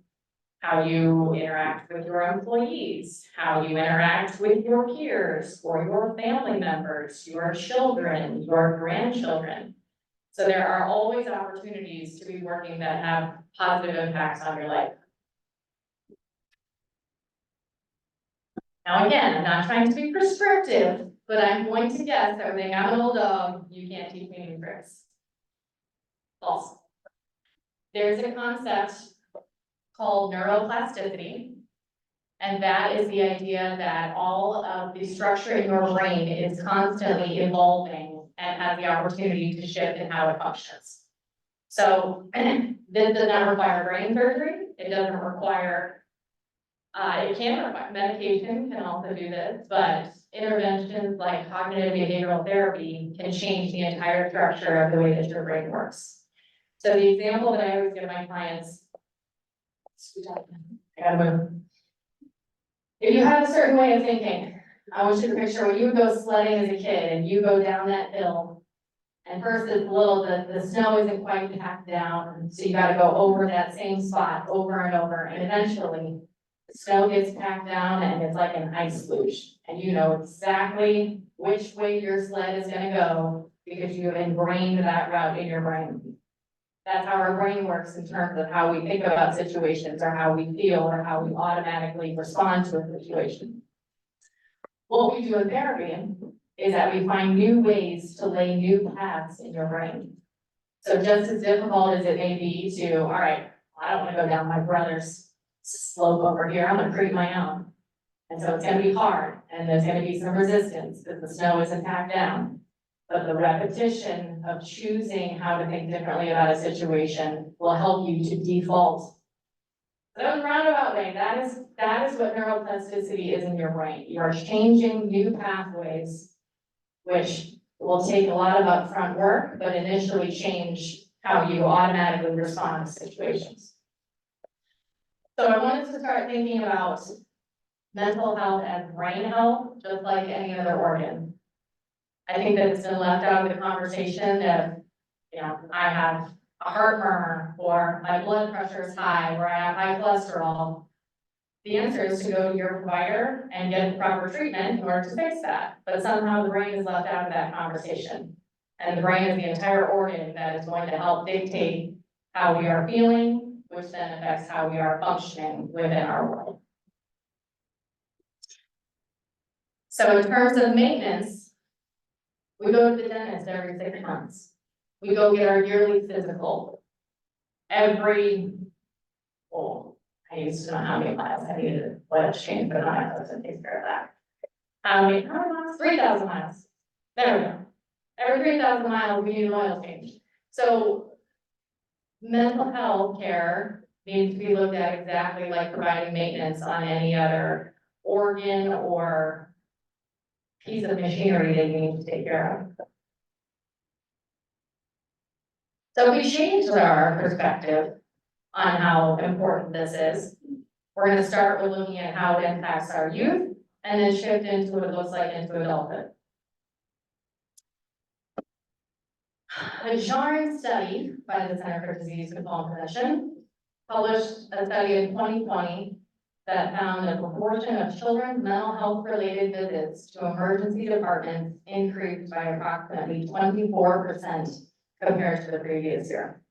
how you interact with your employees, how you interact with your peers or your family members, your children, your grandchildren. So there are always opportunities to be working that have positive impacts on your life. Now again, I'm not trying to be prescriptive, but I'm going to guess that when I'm an old dog, you can't teach me new tricks. False. There's a concept called neuroplasticity, and that is the idea that all of the structure in your brain is constantly evolving and has the opportunity to shift in how it functions. So this does not require brain surgery. It doesn't require, it can require, medication can also do this, but interventions like cognitive behavioral therapy can change the entire structure of the way that your brain works. So the example that I always give my clients, I gotta move. If you have a certain way of thinking, I want you to picture when you go sledding as a kid and you go down that hill. And first it's little, the snow isn't quite packed down, so you gotta go over that same spot over and over, and eventually the snow gets packed down and it's like an ice luge. And you know exactly which way your sled is gonna go because you have ingrained that route in your brain. That's how our brain works in terms of how we think about situations or how we feel or how we automatically respond to a situation. What we do in therapy is that we find new ways to lay new paths in your brain. So just as difficult as it may be to, all right, I don't want to go down my brother's slope over here, I'm gonna create my own. And so it's gonna be hard and there's gonna be some resistance because the snow isn't packed down. But the repetition of choosing how to think differently about a situation will help you to default. That was a roundabout way. That is what neuroplasticity is in your brain. You are changing new pathways, which will take a lot of upfront work, but initially change how you automatically respond to situations. So I wanted to start thinking about mental health as brain health, just like any other organ. I think that it's been left out of the conversation of, I have a heart murmur, or my blood pressure is high, or I have high cholesterol. The answer is to go to your provider and get the proper treatment in order to fix that. But somehow the brain is left out of that conversation. And the brain is the entire organ that is going to help dictate how we are feeling, which then affects how we are functioning within our world. So in terms of maintenance, we go to the dentist every 6 months. We go get our yearly physical. I used to know how many miles I needed, oil change, but my husband takes care of that. How many miles? 3,000 miles. There we go. Every 3,000 miles, we need an oil change. So mental health care needs to be looked at exactly like providing maintenance on any other organ or piece of machinery that you need to take care of. So we changed our perspective on how important this is. We're gonna start with looking at how it impacts our youth and then shift into what it looks like into adulthood. A jarring study by the Center for Disease Control and Prevention published a study in 2020 that found the proportion of children's mental health related visits to emergency departments increased by approximately 24% compared to the previous year.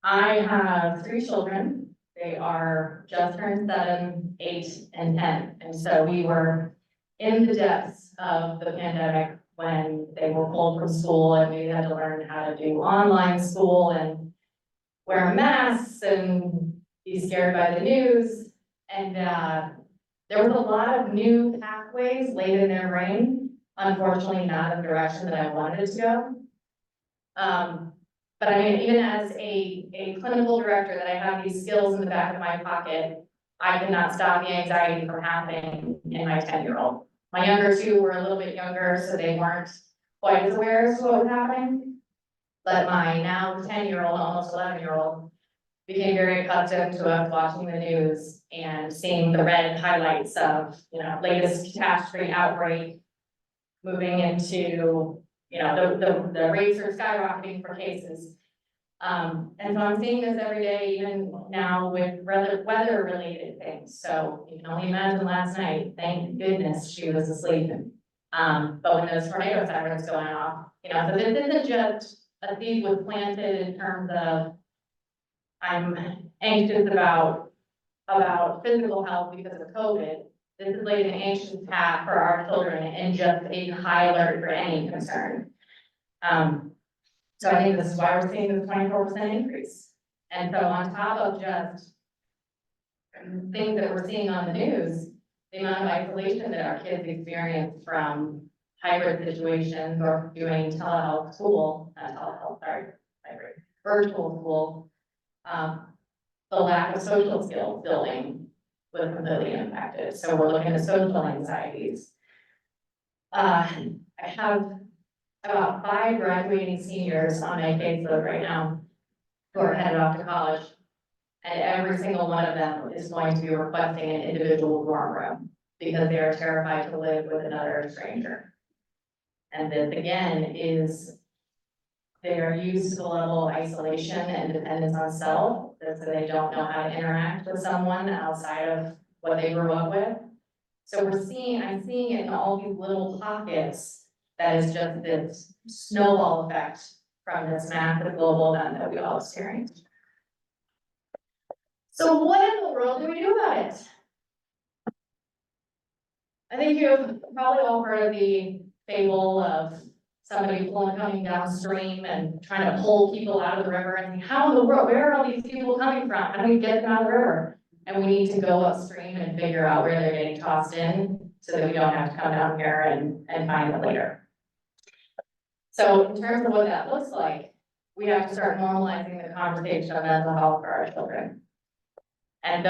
I have 3 children. They are just turned 7, 8, and 10. And so we were in the depths of the pandemic when they were pulled from school and we had to learn how to do online school and wear masks and be scared by the news. And there was a lot of new pathways laid in their brain, unfortunately not in the direction that I wanted it to go. But I mean, even as a clinical director, that I have these skills in the back of my pocket, I could not stop the anxiety from happening in my 10-year-old. My younger 2 were a little bit younger, so they weren't quite as aware as to what was happening. But my now 10-year-old, almost 11-year-old, became very accustomed to us watching the news and seeing the red highlights of, latest catastrophe outbreak, moving into, the rates are skyrocketing for cases. And so I'm seeing this every day, even now with weather related things. So you can only imagine last night, thank goodness she was asleep. But when those tornado sirens going off, so this isn't just a seed was planted in terms of I'm anxious about physical health because of COVID. This is like an anxious path for our children and just a high alert for any concern. So I think this is why we're seeing this 24% increase. And so on top of just things that we're seeing on the news, the amount of isolation that our kids experience from hybrid situations or doing telehealth school, hybrid, virtual school, the lack of social skills building was completely impacted. So we're looking at social anxieties. I have about 5 graduating seniors on my caseload right now who are headed off to college. And every single one of them is going to be requesting an individual dorm room because they are terrified to live with another stranger. And this again is they are used to the level of isolation and dependence on self, so they don't know how to interact with someone outside of what they grew up with. So I'm seeing it in all these little pockets that is just this snowball effect from this massive global event that we all experienced. So what in the world do we do about it? I think you've probably all heard of the fable of somebody coming downstream and trying to pull people out of the river and think, how in the world, where are all these people coming from? How do we get them out of the river? And we need to go upstream and figure out where they're getting tossed in so that we don't have to come down here and find them later. So in terms of what that looks like, we have to start normalizing the conversation of mental health for our children. And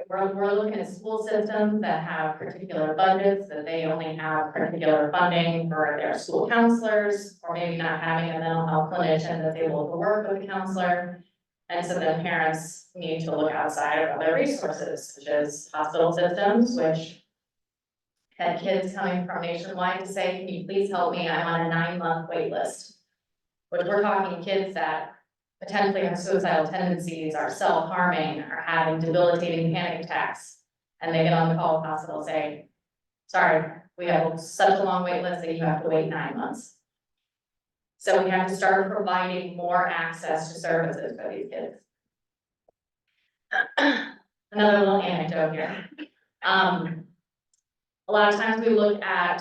we're looking at school systems that have particular budgets, that they only have particular funding for their school counselors, or maybe not having a mental health clinician that's able to work with a counselor. And so then parents need to look outside of other resources, such as hospital systems, which had kids coming from nationwide to say, can you please help me? I'm on a 9-month wait list. Which we're talking kids that potentially have suicidal tendencies, are self-harming, are having debilitating panic attacks. And they get on the call with the hospital and say, sorry, we have such a long wait list that you have to wait 9 months. So we have to start providing more access to services for these kids. Another little anecdote here. A lot of times we look at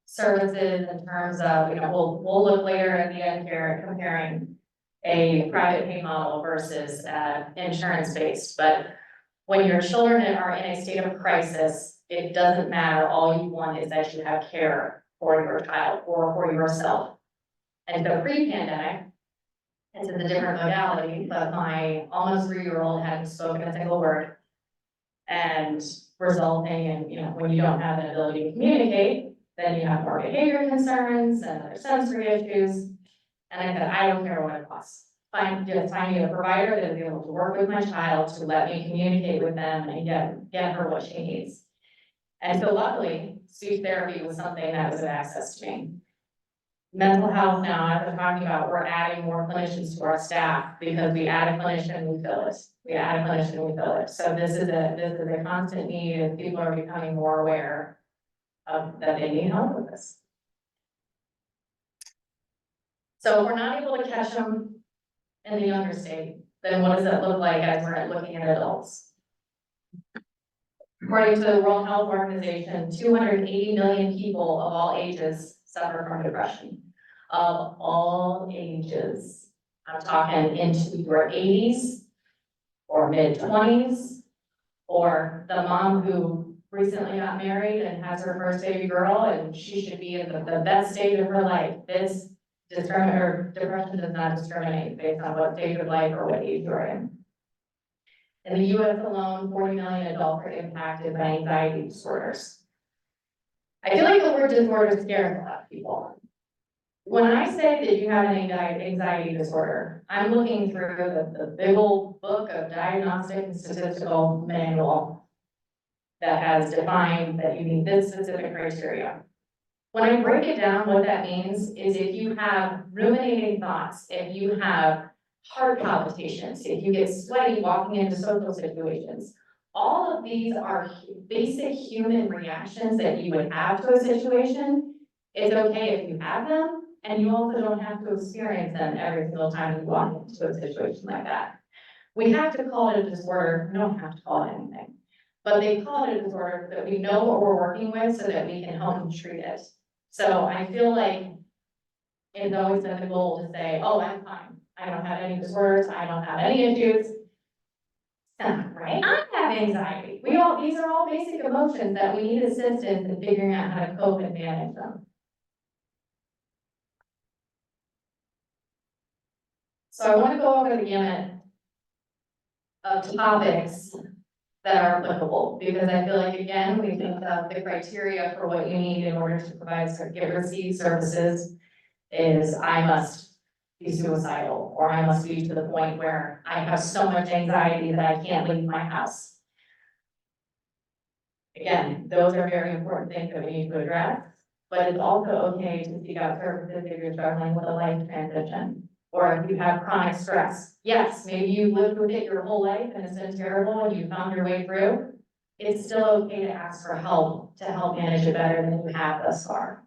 services in terms of, we'll look later at the end here comparing a private pay model versus insurance-based. But when your children are in a state of crisis, it doesn't matter. All you want is that you have care for your child or for yourself. And so pre-pandemic, It's a different modality, but my almost 3-year-old hadn't spoken a single word. And resulting in, when you don't have an ability to communicate, then you have more behavior concerns and other sensory issues. And I said, I don't care what it costs. Find me a provider that is able to work with my child to let me communicate with them and get her what she needs. And so luckily, speech therapy was something that was of access to me. Mental health now, as I'm talking about, we're adding more clinicians to our staff because we add a clinician, we fill it. We add a clinician, we fill it. So this is a constant need, and people are becoming more aware of that they need help with this. So if we're not able to catch them in the younger state, then what does it look like as we're looking at adults? According to the World Health Organization, 280 million people of all ages suffer from depression. Of all ages. I'm talking into your 80s or mid-20s, or the mom who recently got married and has her first baby girl, and she should be in the best stage of her life. This depression does not discriminate based on what stage of life or what age you're in. In the US alone, 40 million adults are impacted by anxiety disorders. I feel like the word disorder scares a lot of people. When I say that you have an anxiety disorder, I'm looking through the big old book of diagnostic and statistical manual that has defined that you need this specific criteria. When I break it down, what that means is if you have ruminating thoughts, if you have heart palpitations, if you get sweaty walking into social situations, all of these are basic human reactions that you would have to a situation. It's okay if you have them, and you also don't have to experience them every single time you walk into a situation like that. We have to call it a disorder, we don't have to call it anything. But they call it a disorder that we know what we're working with so that we can help them treat it. So I feel like it's always been the goal to say, oh, I'm fine. I don't have any disorders, I don't have any issues. Right? I have anxiety. These are all basic emotions that we need assistance in figuring out how to cope and manage them. So I want to go over the gamut of topics that are applicable, because I feel like, again, we think of the criteria for what you need in order to provide receive services is I must be suicidal, or I must be to the point where I have so much anxiety that I can't leave my house. Again, those are very important things that we need to address, but it's also okay to seek out services if you're struggling with a life transition, or if you have chronic stress. Yes, maybe you lived with it your whole life and it's been terrible and you found your way through. It's still okay to ask for help to help manage it better than you have thus far.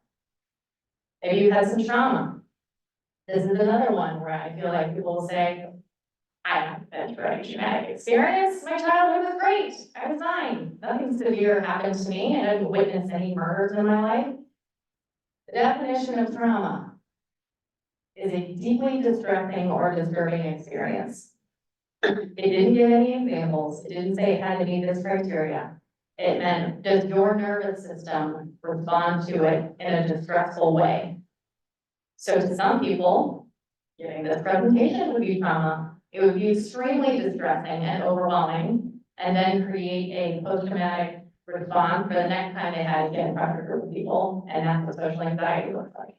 If you've had some trauma, this is another one where I feel like people will say, I haven't been through any traumatic experience. My childhood was great. I was fine. Nothing severe happened to me. I didn't witness any murders in my life. The definition of trauma is a deeply distressing or disturbing experience. It didn't give any examples. It didn't say it had to meet this criteria. It meant, does your nervous system respond to it in a distressful way? So to some people, giving this presentation would be trauma. It would be extremely distressing and overwhelming, and then create a post-traumatic response for the next time they had to get in front of a group of people, and that's what social anxiety looks like.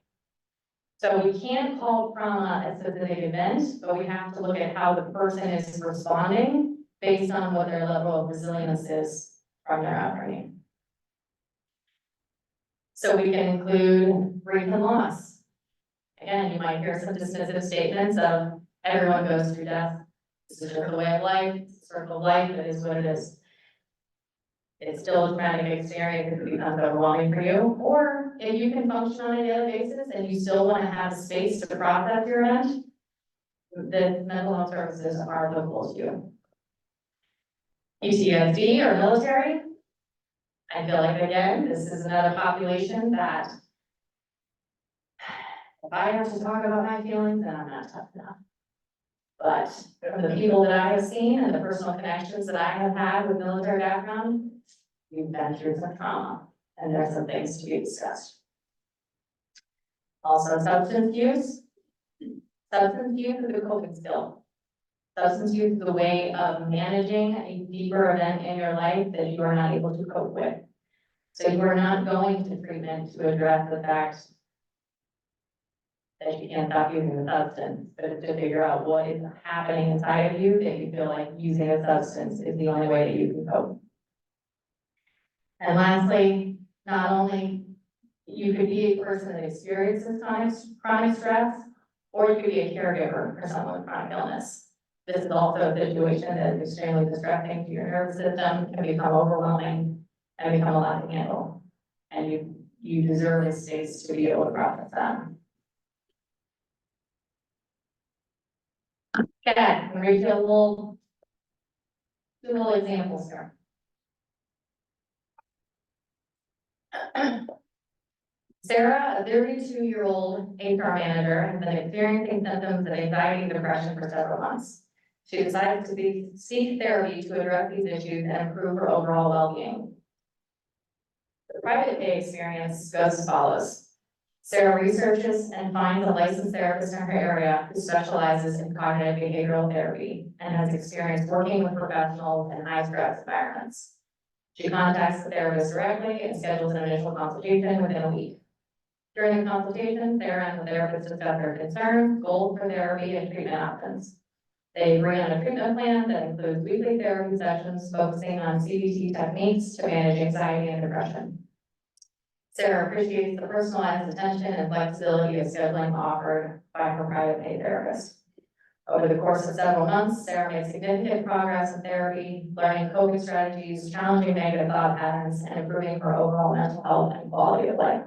So we can't call trauma a specific event, but we have to look at how the person is responding based on what their level of resilience is from their upbringing. So we can include grief and loss. Again, you might hear some dismissive statements of everyone goes through death. This is just a way of life, it's a circle of life, it is what it is. It's still a traumatic experience if it becomes overwhelming for you, or if you can function on a daily basis and you still want to have space to process your event, the mental health services are available to you. PTSD or military, I feel like, again, this is another population that if I have to talk about my feelings, then I'm not tough enough. But from the people that I have seen and the personal connections that I have had with military background, you've been through some trauma, and there's some things to be discussed. Also, substance use. Substance use is a coping skill. Substance use is a way of managing a deeper event in your life that you are not able to cope with. So you are not going to treatment to address the fact that you can't stop using the substance, but it's to figure out what is happening inside of you that you feel like using a substance is the only way that you can cope. And lastly, not only you could be a person that experiences chronic stress, or you could be a caregiver for someone with chronic illness. This is also a situation that is extremely distressing to your nervous system, can become overwhelming, and become a lot to handle. And you deserve this space to be able to process that. Okay, I'm gonna read you a little, two little examples here. Sarah, a 32-year-old HR manager, has been experiencing symptoms of anxiety and depression for several months. She decided to seek therapy to address these issues and improve her overall well-being. The private pay experience goes as follows. Sarah researches and finds a licensed therapist in her area who specializes in cognitive behavioral therapy and has experience working with professionals in high-stress environments. She contacts the therapist directly and schedules an initial consultation within a week. During the consultation, Sarah and the therapist discuss their concerns, goals for therapy, and treatment options. They agree on a treatment plan that includes weekly therapy sessions focusing on CBT techniques to manage anxiety and depression. Sarah appreciates the personalized attention and flexibility of scheduling offered by her private pay therapist. Over the course of several months, Sarah made significant progress in therapy, learning coping strategies, challenging negative thought patterns, and improving her overall mental health and quality of life.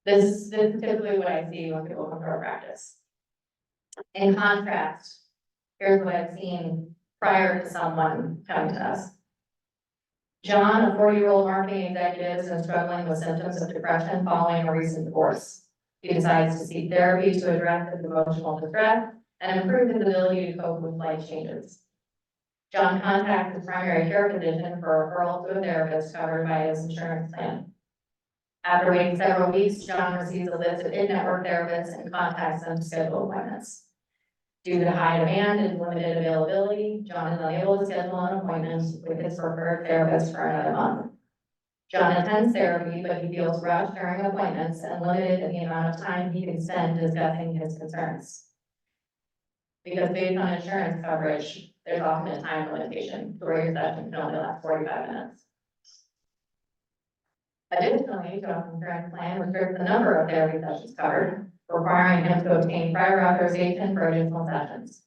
This is typically what I see when people come to our practice. In contrast, here's what I've seen prior to someone coming to us. John, a 40-year-old marketing executive, has been struggling with symptoms of depression following a recent divorce. He decides to seek therapy to address his emotional distress and improve his ability to cope with life changes. John contacts his primary care physician for a referral to a therapist covered by his insurance plan. After waiting several weeks, John receives a list of in-network therapists and contacts them to schedule appointments. Due to high demand and limited availability, John is unable to schedule an appointment with his preferred therapist for another month. John attends therapy, but he feels rushed during appointments and limited in the amount of time he can spend discussing his concerns. Because based on insurance coverage, there's often a time limitation to where your session can only last 45 minutes. Additionally, John's insurance plan restricts the number of therapy sessions covered, requiring him to obtain prior authorization for additional sessions.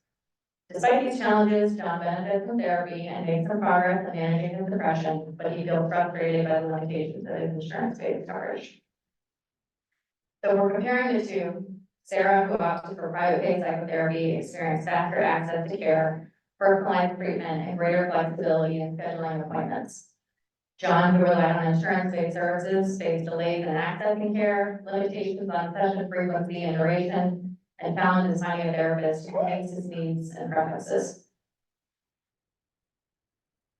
Despite these challenges, John benefits from therapy and makes some progress in managing his depression, but he feels frustrated by the limitations of his insurance-based coverage. So we're comparing the two. Sarah, who opted for private pay psychotherapy, experienced faster access to care, personalized treatment, and greater flexibility in scheduling appointments. John, who relied on insurance-based services, faced delays in accessing care, limitations on session frequency and duration, and challenges finding a therapist who meets his needs and preferences.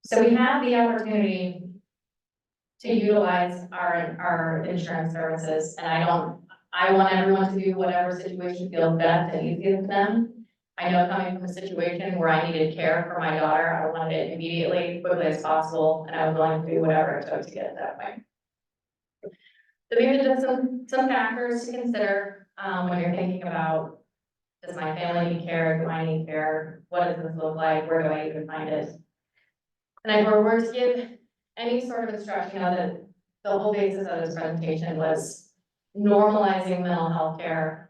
So we have the opportunity to utilize our insurance services, and I want everyone to do whatever situation feels best and easiest for them. I know coming from a situation where I needed care for my daughter, I wanted it immediately, quickly as possible, and I was willing to do whatever it took to get it that way. So these are just some factors to consider when you're thinking about, does my family need care? Do I need care? What does this look like? Where do I even find it? And if we were to give any sort of instruction on it, the whole basis of this presentation was normalizing mental health care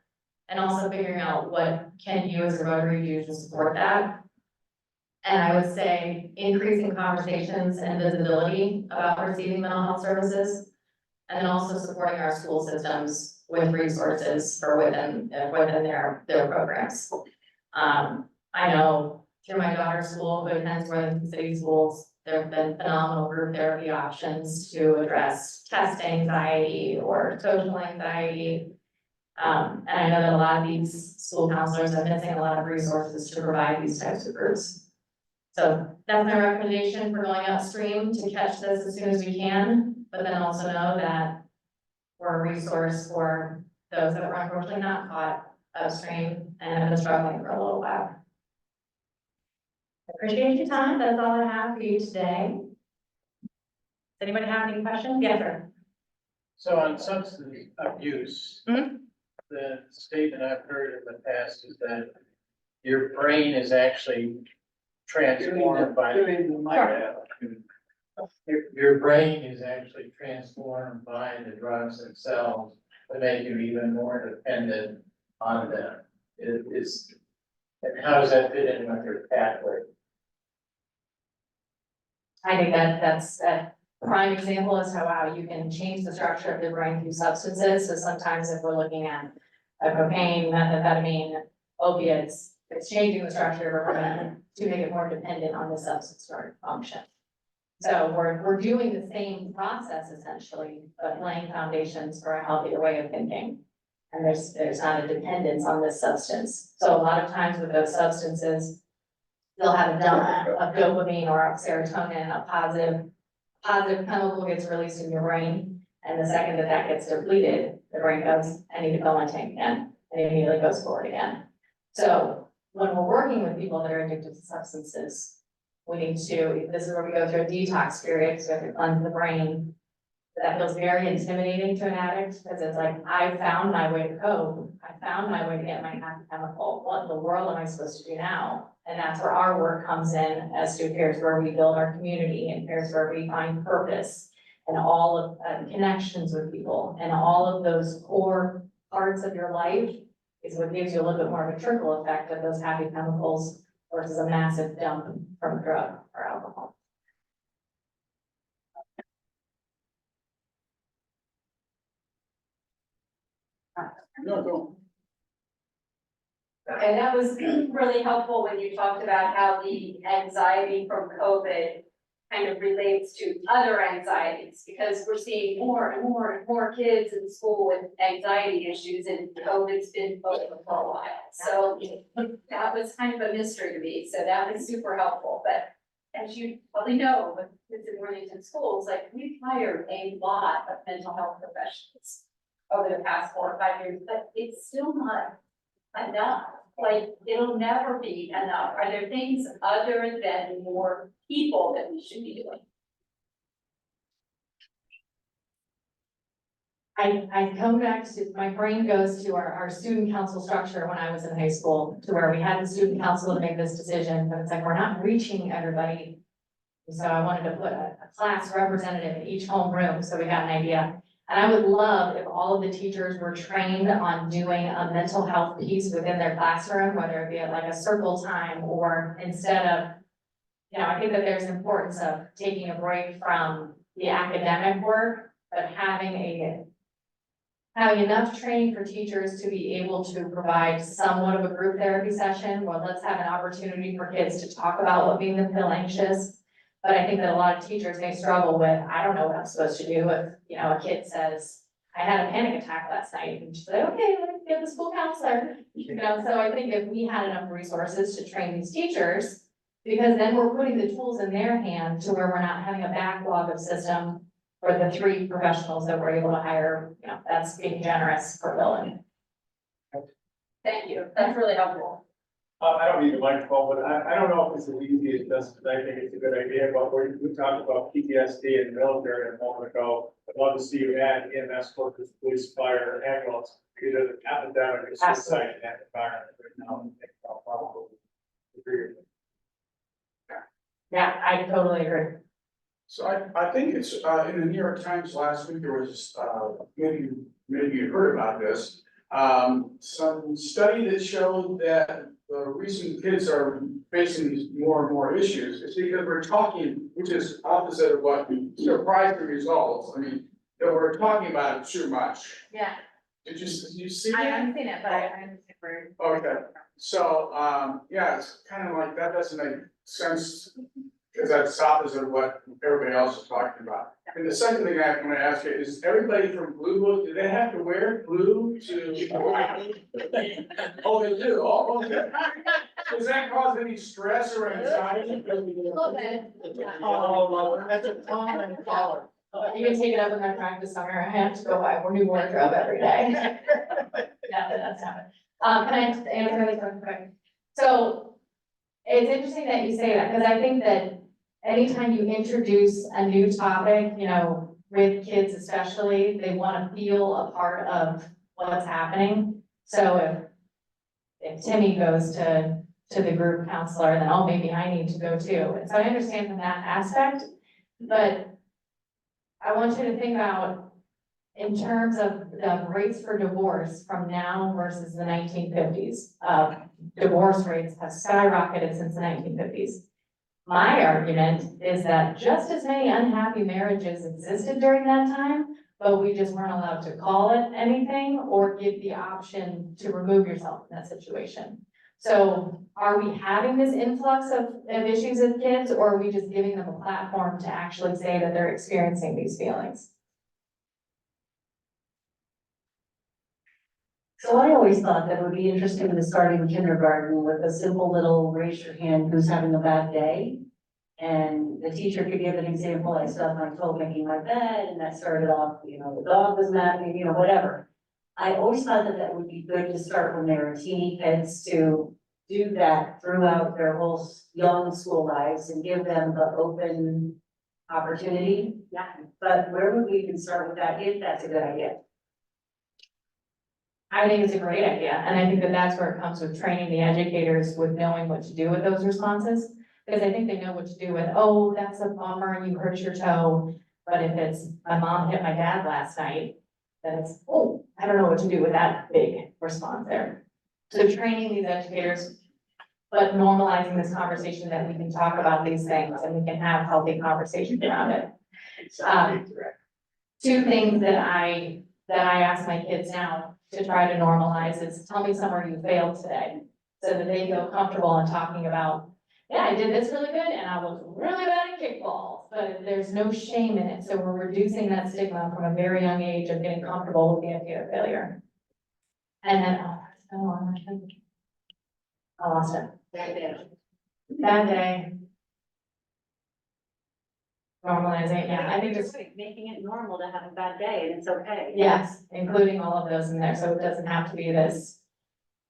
and also figuring out what can you as a Rotary do to support that. And I would say increasing conversations and visibility about receiving mental health services, and then also supporting our school systems with resources for within their programs. I know through my daughter's school, who attends Worthington City Schools, there have been phenomenal group therapy options to address test anxiety or social anxiety. And I know that a lot of these school counselors are missing a lot of resources to provide these types of groups. So that's my recommendation for going upstream to catch this as soon as we can, but then also know that we're a resource for those that were unfortunately not caught upstream and have been struggling for a little while. Appreciate your time. That's all I have for you today. Does anybody have any questions? Yes, sir. So on substance abuse, Mhm. the statement I've heard in the past is that your brain is actually transformed by. Your brain is actually transformed by the drugs themselves to make you even more dependent on them. It is, and how does that fit in with your pathway? I think that that's a prime example as to how you can change the structure of the brain through substances. So sometimes if we're looking at cocaine, methamphetamine, opiates, it's changing the structure of our brain to make it more dependent on the substance or function. So we're doing the same process essentially, but laying foundations for a healthier way of thinking. And there's not a dependence on this substance. So a lot of times with those substances, they'll have a dump of dopamine or of serotonin, a positive chemical gets released in your brain. And the second that that gets depleted, the brain goes, I need to fill my tank again, and it immediately goes forward again. So when we're working with people that are addicted to substances, we need to, this is where we go through a detox period, so we have to cleanse the brain. That feels very intimidating to an addict, because it's like, I found my way to cope, I found my way to get my happy chemical, what in the world am I supposed to do now? And that's where our work comes in, as to here's where we build our community, and here's where we find purpose, and all of connections with people, and all of those core parts of your life is what gives you a little bit more of a trickle effect of those happy chemicals versus a massive dump from drug or alcohol. And that was really helpful when you talked about how the anxiety from COVID kind of relates to other anxieties, because we're seeing more and more and more kids in school with anxiety issues, and COVID's been over for a while. So that was kind of a mystery to me, so that was super helpful. But as you probably know, with kids in Worthington schools, like we've hired a lot of mental health professionals over the past 4 or 5 years, but it's still not enough. Like, it'll never be enough. Are there things other than more people that we should be doing? I come back to, my brain goes to our student council structure when I was in high school, to where we had the student council to make this decision, but it's like, we're not reaching everybody. So I wanted to put a class representative in each homeroom, so we got an idea. And I would love if all of the teachers were trained on doing a mental health piece within their classroom, whether it be at like a circle time, or instead of, you know, I think that there's importance of taking a break from the academic work, but having enough training for teachers to be able to provide somewhat of a group therapy session, where let's have an opportunity for kids to talk about what made them feel anxious. But I think that a lot of teachers may struggle with, I don't know what I'm supposed to do if, you know, a kid says, I had a panic attack last night, and she's like, okay, let me get the school counselor. You know, so I think if we had enough resources to train these teachers, because then we're putting the tools in their hand to where we're not having a backlog of system for the 3 professionals that we're able to hire, you know, that's being generous for Dylan. Thank you. That's really helpful. I don't need a microphone, but I don't know if it's as easy as this, but I think it's a good idea, but we talked about PTSD and military a moment ago. I'd love to see you add EMS, workers, police, fire, ambulance, because there's an epidemic of suicide in that environment right now. Yeah, I totally agree. So I think it's, in the New York Times last week, there was, maybe you heard about this. Some study that showed that the reason kids are facing these more and more issues is because we're talking, which is opposite of what surprised the results. I mean, that we're talking about it too much. Yeah. Did you see I that? haven't seen it, but I understand where. Okay, so, yeah, it's kind of like, that doesn't make sense, because that's opposite of what everybody else is talking about. And the second thing I want to ask you is, everybody from Blue Book, do they have to wear blue to? Oh, they do, oh, okay. Does that cause any stress or anxiety? A little bit. Oh, that's a common color. You can take it up in their practice summer. I have to go buy more new wardrobe every day. Yeah, that's happened. Can I just answer really quick? So it's interesting that you say that, because I think that anytime you introduce a new topic, you know, with kids especially, they want to feel a part of what's happening. So if Timmy goes to the group counselor, then, oh, maybe I need to go too. And so I understand from that aspect, but I want you to think about in terms of the rates for divorce from now versus the 1950s. Divorce rates have skyrocketed since the 1950s. My argument is that just as many unhappy marriages existed during that time, but we just weren't allowed to call it anything or give the option to remove yourself from that situation. So are we having this influx of issues with kids, or are we just giving them a platform to actually say that they're experiencing these feelings? So I always thought that it would be interesting to start in kindergarten with a simple little raise your hand who's having a bad day. And the teacher could give an example, I stubbed my toe making my bed, and that started off, you know, the dog was mad at me, you know, whatever. I always thought that that would be good to start when they were teeny kids, to do that throughout their whole young school lives and give them the open opportunity. Yeah. But where would we even start with that, if that's a good idea? I think it's a great idea, and I think that that's where it comes with training the educators with knowing what to do with those responses. Because I think they know what to do with, oh, that's a bummer, you hurt your toe. But if it's, my mom hit my dad last night, then it's, oh, I don't know what to do with that big response there. So training these educators, but normalizing this conversation that we can talk about these things and we can have healthy conversations around it. Two things that I ask my kids now to try to normalize is, tell me somewhere you failed today, so that they feel comfortable in talking about, yeah, I did this really good and I was really bad at kickball, but there's no shame in it. So we're reducing that stigma from a very young age of getting comfortable with the idea of failure. And then, I lost it. Bad day. Normalizing, yeah, I think just, Making it normal to have a bad day, and it's okay. yes, including all of those in there, so it doesn't have to be this,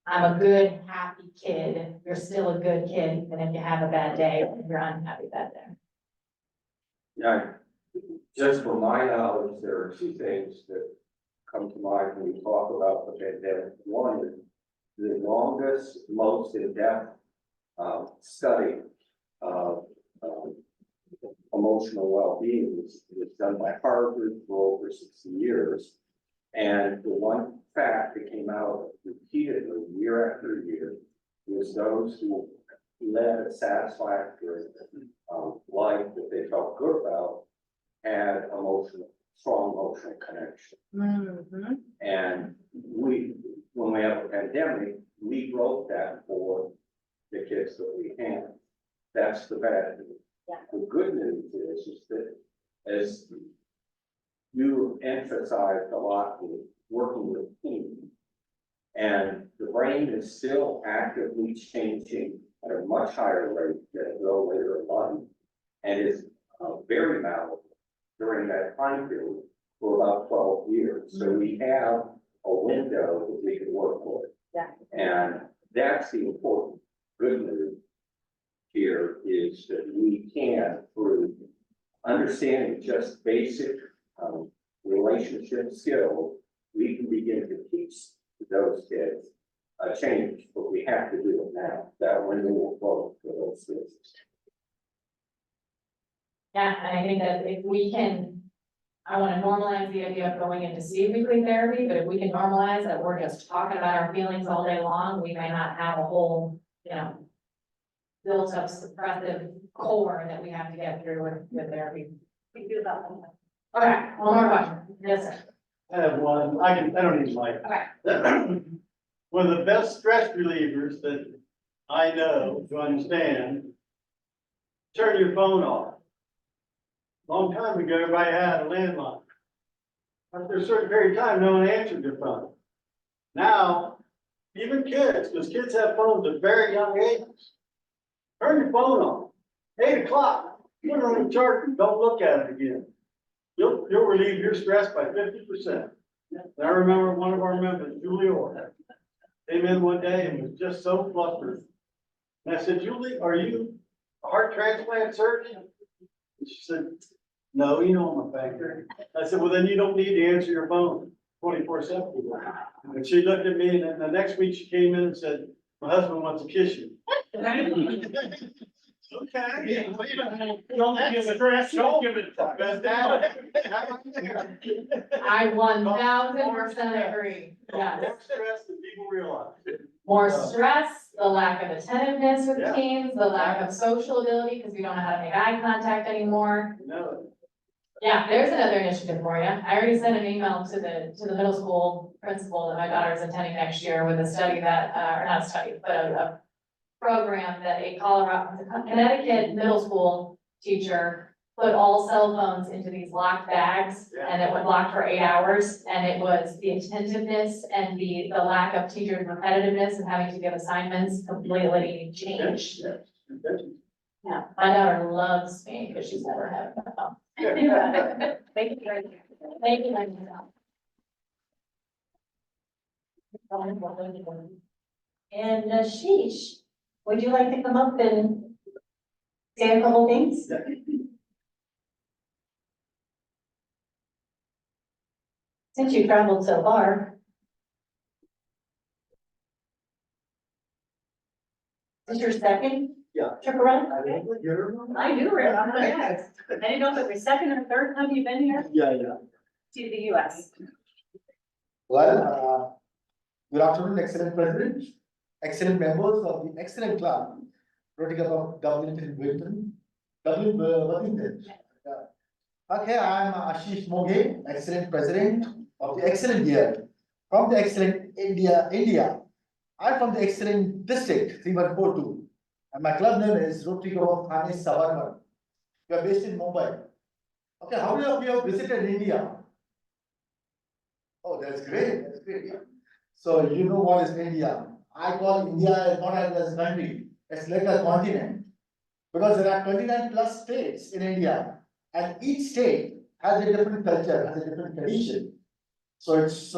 I'm a good, happy kid, you're still a good kid, even if you have a bad day, you're unhappy that day. Yeah, just from my knowledge, there are two things that come to mind when we talk about the pandemic. One is the longest, most in-depth study of emotional well-being was done by Harvard for over 60 years. And the one fact that came out repeatedly year after year was those who led a satisfactory life that they felt good about had strong emotional connection. Mm-hmm. And when we have a pandemic, we broke that for the kids that we have. That's the bad news. Yeah. The good news is that, as you emphasized a lot with working with teams, and the brain is still actively changing at a much higher rate than it will later in life, and is very malleable during that time period for about 12 years. So we have a window that we can work with. Yeah. And that's the important good news here, is that we can, through understanding just basic relationship skills, we can begin to teach those kids a change, but we have to do it now. That window will close for those kids. Yeah, and I think that if we can, I want to normalize the idea of going into weekly therapy, but if we can normalize that we're just talking about our feelings all day long, we may not have a whole, built up suppressive core that we have to get through with therapy. We do about one. Okay, one more question. Yes, sir. I have one, I don't need light. Okay. One of the best stress relievers that I know to understand, turn your phone off. Long time ago, everybody had a landline. After a certain period of time, no one answered their phone. Now, even kids, because kids have phones at very young ages. Turn your phone on. 8 o'clock, put it on the charger, don't look at it again. you'll relieve your stress by 50%. I remember one of our members, Julie Orr, came in one day and was just so flustered. And I said, Julie, are you a heart transplant surgeon? And she said, no, I'm a banker. I said, well, then you don't need to answer your phone 24/7. And she looked at me and then the next week she came in and said, my husband wants to kiss you. Okay. Don't give it stress, don't give it. I 1000% agree, yes. More stress than people realize. More stress, the lack of attentiveness with Yeah. teams, the lack of social ability, because we don't know how to make eye contact anymore. No. Yeah, there's another initiative for you. I already sent an email to the middle school principal that my daughter is attending next year with a study that, or not a study, but a program that a Connecticut middle school teacher put all cell phones into these locked bags and it would lock for 8 hours. And it was the attentiveness and the lack of teacher repetitiveness and having to give assignments completely changed. Yeah, my daughter loves me because she's never had a phone. Thank you. Thank you. And Ashish, would you like to come up and say a couple things? Since you traveled so far. Is this your second? Yeah. Trip around? I knew it, yes. I didn't know if it was second or third time you've been here Yeah. to the US. Well, good afternoon, excellent president, excellent members of the excellent club, Rotary Club of Dublin and Wilton, Worthington. Okay, I'm Ashish Moge, excellent president of the excellent year, from the excellent India. I'm from the excellent district, 3142. And my club name is Rotary Club of Thane Savarman. We are based in Mumbai. Okay, how many of you have visited India? Oh, that's great, that's great. So you know what is India? I call India not as a country, it's like a continent. Because there are 29 plus states in India, and each state has a different culture, has a different tradition. So it's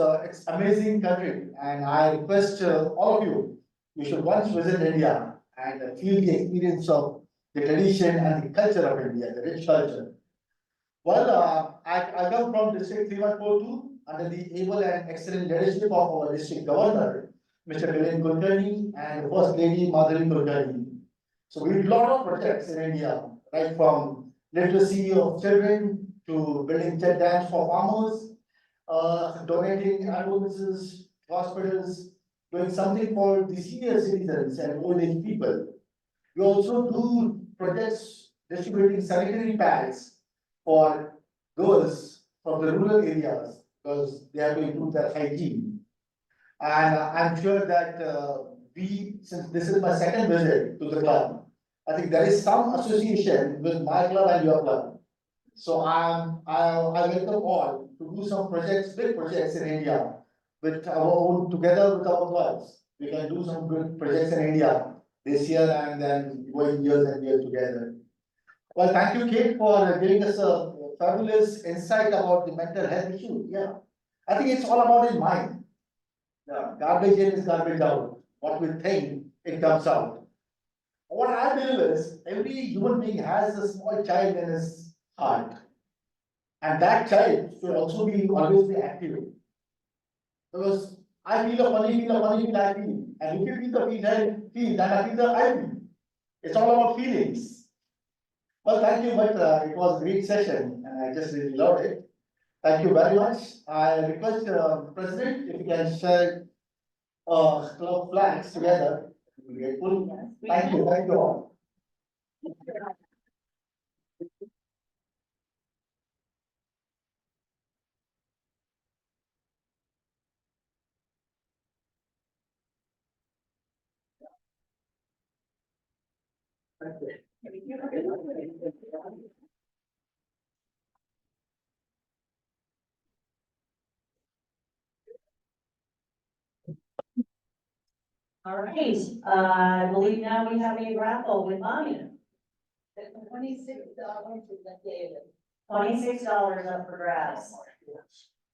amazing country, and I request all of you, you should once visit India and feel the experience of the tradition and the culture of India, the rich culture. Well, I come from district 3142 under the able and excellent leadership of our district governor, Mr. Viren Kulkarni, and First Lady Madhuri Kulkarni. So we did a lot of projects in India, right from literacy of children to building check dams for farmers, donating ambulances, hospitals, doing something for the senior citizens and old age people. We also do projects distributing sanitary pads for girls from the rural areas because they have to improve their hygiene. And I'm sure that since this is my second visit to the club, I think there is some association with my club and your club. So I welcome all to do some projects, big projects in India with our own, together with our clubs. We can do some good projects in India this year and then going years and years together. Well, thank you, Kate, for giving us a fabulous insight about the mental health issue. Yeah, I think it's all about his mind. Yeah, garbage in is garbage out. What we think, it comes out. What I believe is every human being has a small child in his heart. And that child should also be always be active. Because I feel a funny feel, I feel. And if you feel the feel, then I feel the I feel. It's all about feelings. Well, thank you, but it was a great session and I just really loved it. Thank you very much. I request President if you can share club flags together. We'll be grateful. Thank you all. All right, I believe now we have a raffle with Maya. $26 to the David. $26 up for grabs.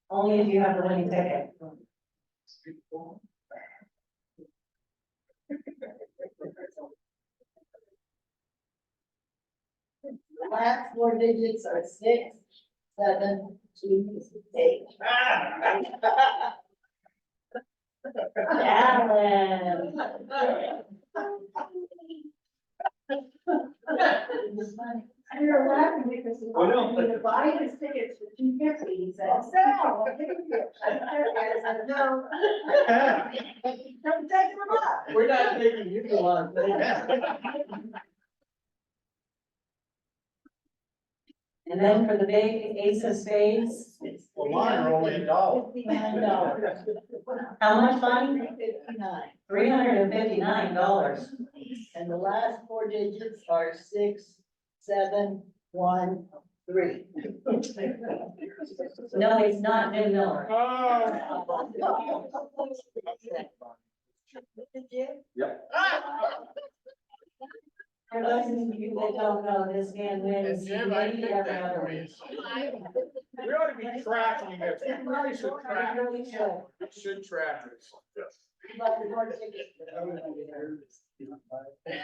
Only if you have the winning ticket. The last four digits are 6, 7, 2, 8. Alan. You're laughing because he wanted me to buy his tickets for $2.50. He said, "Sal, I'll take it." I said, "No." Don't take them up. We're not taking you to one. And then for the big ace of spades, Well, mine are only $1. $59. how much money? 59. $359. And the last four digits are 6, 7, 1, 3. No, it's not Jim Miller. Yep. For those of you that don't know, this man wins maybe every other week. We ought to be tracking it. We really should track it. We should track it.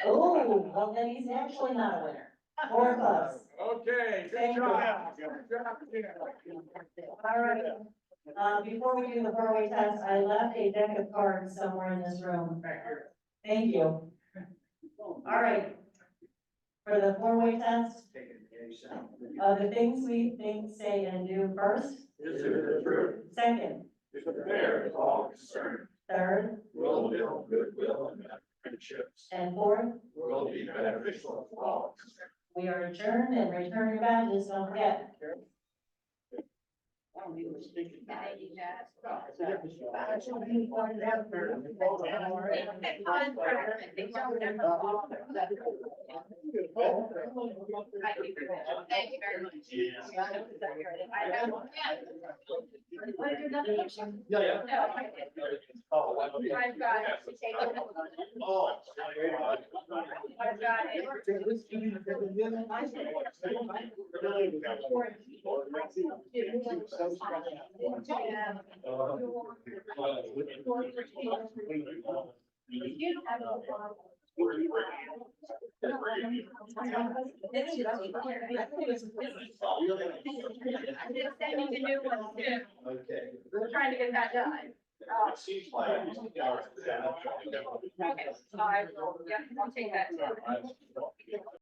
Oh, well, then he's actually not a winner. 4 bucks. Okay, Thank good you. job. Good job. All right. Before we do the four-way test, I left a deck of cards somewhere in this room. Thank you. All right. For the four-way test, the things we think, say, and do first. Is it true? Second, If the fair is all concerned, third, will build goodwill and friendships. and fourth. Will be beneficial to all. We are adjourned, and return your badges, don't forget. Thank you very much. Yeah. I've got it. I've got Sending the new ones too. Okay. We're trying to get that done. It seems like. Okay, I will, yeah, I'll take that too.